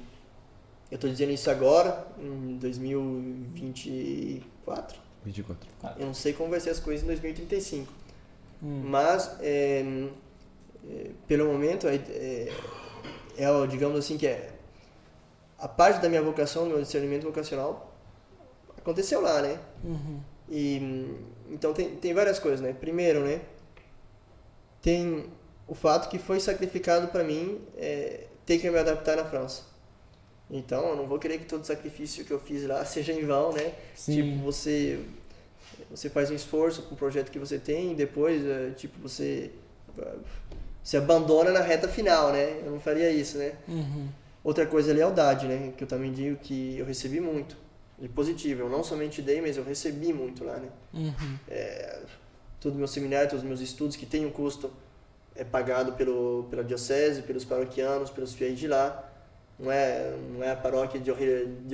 eu estou dizendo isso agora, em 2024. 24. Eu não sei como vai ser as coisas em 2035. Mas, pelo momento, digamos assim, que a parte da minha vocação, do meu discernimento vocacional, aconteceu lá, né? Então tem várias coisas, né? Primeiro, né? Tem o fato que foi sacrificado para mim ter que me adaptar na França. Então, eu não vou querer que todo sacrifício que eu fiz lá seja em vão, né? Sim. Tipo, você faz um esforço com o projeto que você tem e depois, você abandona na reta final, né? Eu não faria isso, né? Outra coisa é lealdade, né? Que eu também digo que eu recebi muito de positivo. Eu não somente dei, mas eu recebi muito lá, né? Todo o meu seminário, todos os meus estudos, que tem um custo, é pagado pela diocese, pelos paroquianos, pelos fiéis de lá. Não é a paróquia de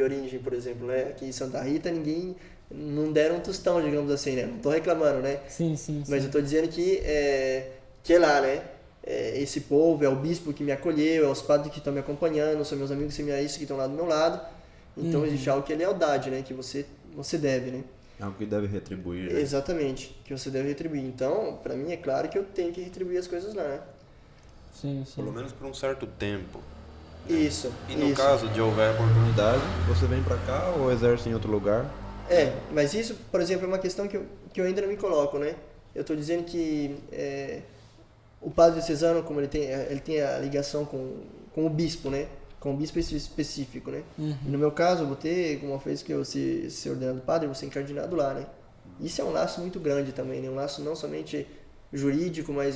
origem, por exemplo, né? Aqui em Santa Rita ninguém não deram um tostão, digamos assim, né? Não estou reclamando, né? Sim. Mas eu estou dizendo que é lá, né? Esse povo, é o bispo que me acolheu, é os padres que estão me acompanhando, são meus amigos seminaristas que estão lá do meu lado. Então existe algo que é lealdade, né? Que você deve, né? Algo que deve retribuir. Né? Exatamente, que você deve retribuir. Então, para mim é claro que eu tenho que retribuir as coisas lá, né? Sim. Pelo menos por um certo tempo. Isso. E no caso de houver oportunidade, você vem pra cá ou exerce em outro lugar? Mas isso, por exemplo, é uma questão que eu ainda não me coloco, né? Eu estou dizendo que o padre diocesano, como ele tem a ligação com o bispo, né? com um bispo específico, né? Uhum. E no meu caso, eu vou ter, uma vez que eu ser ordenado padre, eu vou ser encardinado lá, né? Isso é um laço muito grande também, né? Um laço não somente jurídico, mas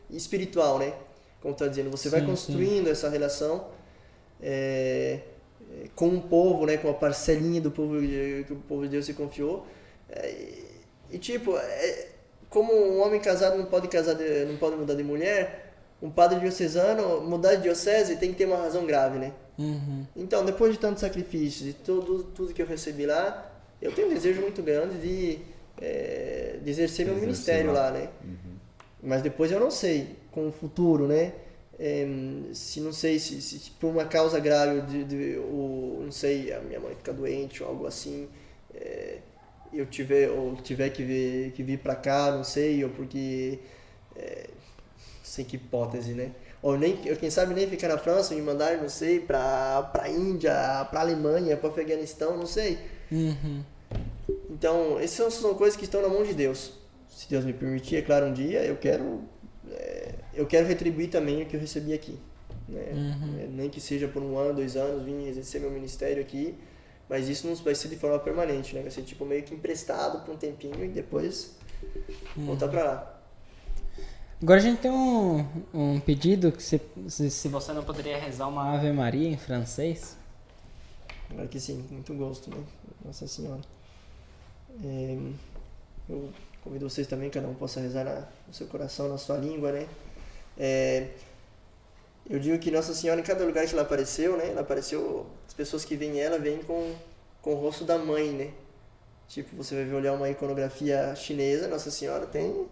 espiritual, né? Como está dizendo, você vai construindo essa relação com o povo, né? Com a parcelinha do povo que o povo de Deus se confiou. Como um homem casado não pode mudar de mulher, um padre diocesano mudar de diocese tem que ter uma razão grave, né? Uhum. Então, depois de tantos sacrifícios e tudo que eu recebi lá, eu tenho um desejo muito grande de exercer meu ministério lá, né? Uhum. Mas depois eu não sei, com o futuro, né? Se por uma causa grave, não sei, a minha mãe ficar doente ou algo assim, eu tiver que vir pra cá, não sei, ou porque... sem que hipótese, né? Ou quem sabe nem ficar na França, me mandar, não sei, pra Índia, pra Alemanha, pra Afeganistão, não sei. Uhum. Então, essas são coisas que estão na mão de Deus. Se Deus me permitir, é claro, um dia eu quero retribuir também o que eu recebi aqui. Né? Uhum. Nem que seja por 1 ano, 2 anos, vim exercer meu ministério aqui, mas isso não vai ser de forma permanente, né? Vai ser tipo meio que emprestado por um tempinho e depois voltar pra lá. Agora a gente tem um pedido que se você não poderia rezar uma Ave Maria em francês. Claro que sim, com muito gosto, né? Nossa Senhora. Eu convido vocês também, cada um possa rezar no seu coração, na sua língua, né? Eu digo que Nossa Senhora, em cada lugar que ela apareceu, né? Ela apareceu, as pessoas que veem ela vêm com o rosto da mãe, né? Tipo, você vai olhar uma iconografia chinesa, Nossa Senhora tem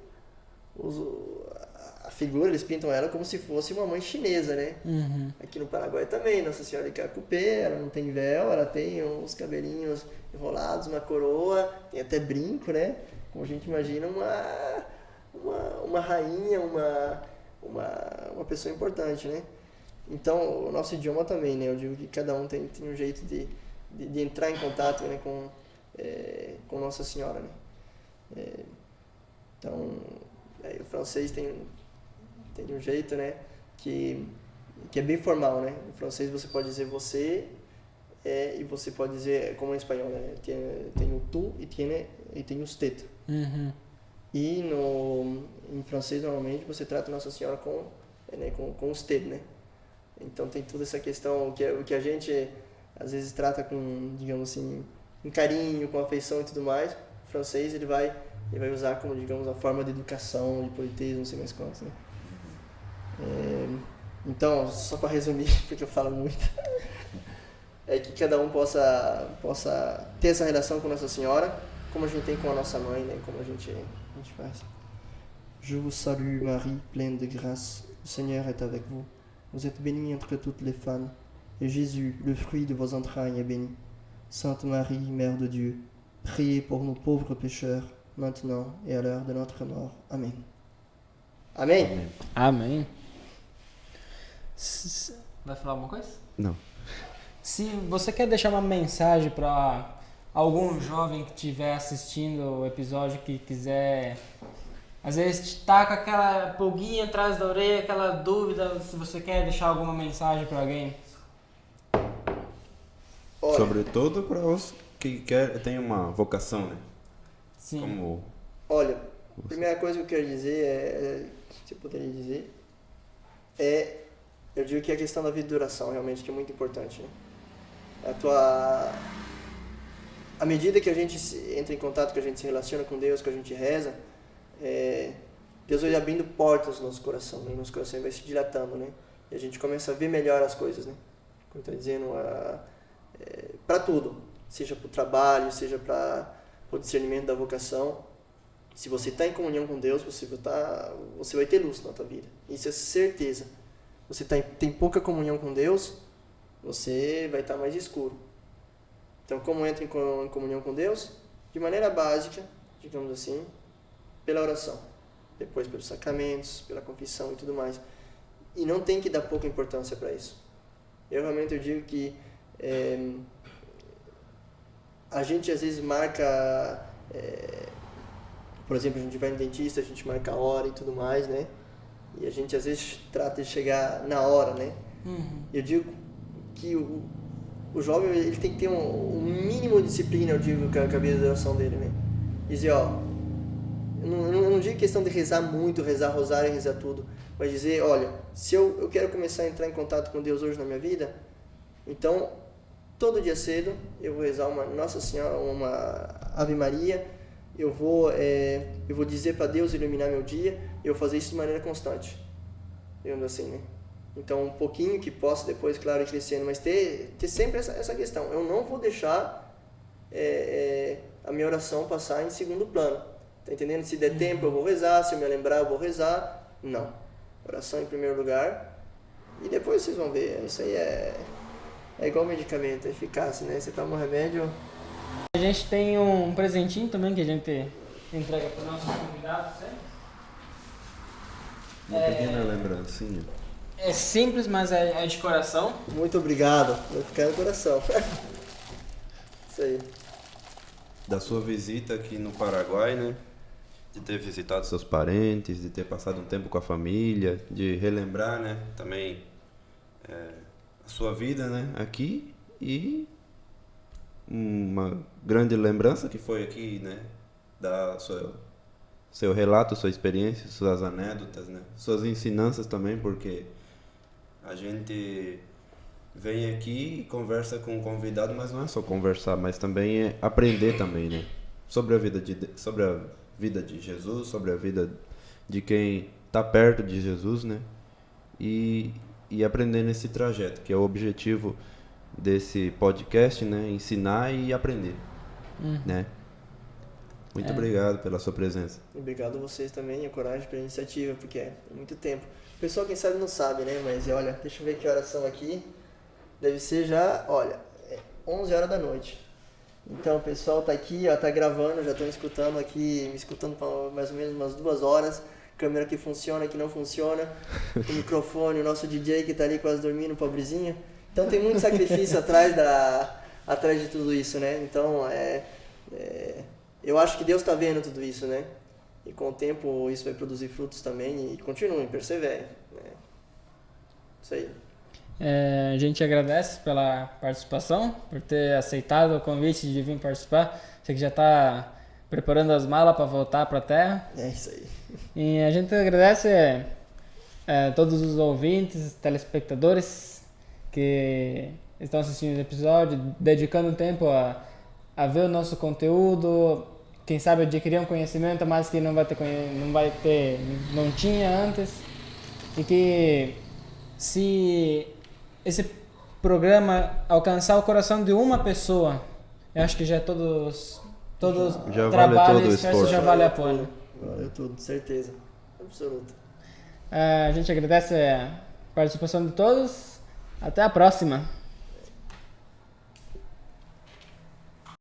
a figura, eles pintam ela como se fosse uma mãe chinesa, né? Uhum. Aqui no Paraguai também, Nossa Senhora de Cacupé, ela não tem véu, ela tem uns cabelinhos enrolados, uma coroa, tem até brinco, né? Como a gente imagina uma rainha, uma pessoa importante, né? Então, o nosso idioma também, né? Eu digo que cada um tem um jeito de entrar em contato, né, com Nossa Senhora, né? Então, o francês tem um jeito, né, que é bem formal, né? No francês você pode dizer você e você pode dizer, como em espanhol, né? Tem o tu e tem o usted. Uhum. E em francês, normalmente, você trata Nossa Senhora com usted, né? Então tem toda essa questão, o que a gente às vezes trata com, digamos assim, com carinho, com afeição e tudo mais. O francês, ele vai usar como, digamos, a forma de educação, de politeza, não sei mais quantos, né? Então, só para resumir, porque eu falo muito, é que cada um possa ter essa relação com Nossa Senhora, como a gente tem com a nossa mãe, né? Como a gente faz. Je vous salue Marie, pleine de grâce, le Seigneur est avec vous. Vous êtes bénie entre toutes les femmes, et Jésus, le fruit de vos entrailles, est béni. Sainte Marie, Mère de Dieu, priez pour nous pauvres pécheurs, maintenant et à l'heure de notre mort. Amen. Amém? Amém. Vai falar alguma coisa? Não. Se você quer deixar uma mensagem para algum jovem que estiver assistindo o episódio, que quiser, às vezes tá com aquela pulguinha atrás da orelha, aquela dúvida, se você quer deixar alguma mensagem para alguém. Olha, Sobretudo para os que têm uma vocação, né? Sim. Como... Olha, a primeira coisa que eu quero dizer se eu poderia dizer, eu digo que é a questão da vida de oração, realmente, que é muito importante, né? À medida que a gente entra em contato, que a gente se relaciona com Deus, que a gente reza, Deus vai abrindo portas no nosso coração, né? Nosso coração vai se dilatando, né? E a gente começa a ver melhor as coisas, né? Como está dizendo, para tudo, seja para o trabalho, seja para o discernimento da vocação. Se você está em comunhão com Deus, você vai ter luz na tua vida. Isso é certeza. Você tem pouca comunhão com Deus, você vai estar mais escuro. Então, como entra em comunhão com Deus? De maneira básica, digamos assim, pela oração. Depois pelos sacramentos, pela confissão e tudo mais. E não tem que dar pouca importância para isso. Eu digo que a gente às vezes marca... por exemplo, a gente vai no dentista, a gente marca a hora e tudo mais, né? E a gente às vezes trata de chegar na hora, né? Uhum. Eu digo que o jovem ele tem que ter um mínimo de disciplina, eu digo, com a vida de oração dele, né? Dizer, ó, eu não digo questão de rezar muito, rezar rosário, rezar tudo, mas dizer, olha, se eu quero começar a entrar em contato com Deus hoje na minha vida, então, todo dia cedo, eu vou rezar uma Nossa Senhora, uma Ave Maria, eu vou dizer para Deus iluminar meu dia, eu vou fazer isso de maneira constante, digamos assim, né? Então, um pouquinho que possa depois, claro, ir crescendo, mas ter sempre essa questão. Eu não vou deixar a minha oração passar em segundo plano. Tá entendendo? Se der tempo, eu vou rezar. Se eu me lembrar, eu vou rezar. Não. Oração em primeiro lugar. E depois vocês vão ver. Isso aí é igual medicamento, é eficaz, né? Você toma um remédio... A gente tem um presentinho também que a gente entrega para os nossos convidados, certo? Uma pequena lembrancinha. É simples, mas é de coração. Muito obrigado. Vai ficar no coração. Isso aí. Da sua visita aqui no Paraguai, né? De ter visitado seus parentes, de ter passado um tempo com a família, de relembrar, né? Também a sua vida, né? Aqui e uma grande lembrança que foi aqui, né? Da seu relato, sua experiência, suas anedotas, né? Suas ensinanças também, porque a gente vem aqui e conversa com o convidado, mas não é só conversar, mas também é aprender também, né? Sobre a vida de Jesus, sobre a vida de quem está perto de Jesus, né? E aprender nesse trajeto, que é o objetivo desse podcast, né? Ensinar e aprender, né? Muito obrigado pela sua presença. Obrigado a vocês também, a coragem pela iniciativa, porque é muito tempo. O pessoal, quem sabe, não sabe, né? Mas olha, deixa eu ver que horas são aqui. Deve ser já, olha, 11 horas da noite. Então o pessoal tá aqui, ó, tá gravando, já estão escutando aqui, me escutando por mais ou menos umas 2 horas. Câmera que funciona, que não funciona. O microfone, o nosso DJ que tá ali quase dormindo, pobrezinho. Então tem muito sacrifício atrás de tudo isso, né? Então eu acho que Deus tá vendo tudo isso, né? E com o tempo isso vai produzir frutos também. E continuem, perseverem, né? Isso aí. A gente agradece pela participação, por ter aceitado o convite de vir participar. Você que já está preparando as malas para voltar para a Terra. É isso aí. E a gente agradece a todos os ouvintes, telespectadores que estão assistindo o episódio, dedicando tempo a ver o nosso conteúdo, quem sabe adquirir um conhecimento, mas que não tinha antes. E que se esse programa alcançar o coração de uma pessoa, eu acho que já é todos já trabalhos, vale todo o esforço. já vale a pena. Valeu tudo, certeza. Absoluta. A gente agradece a participação de todos. Até a próxima.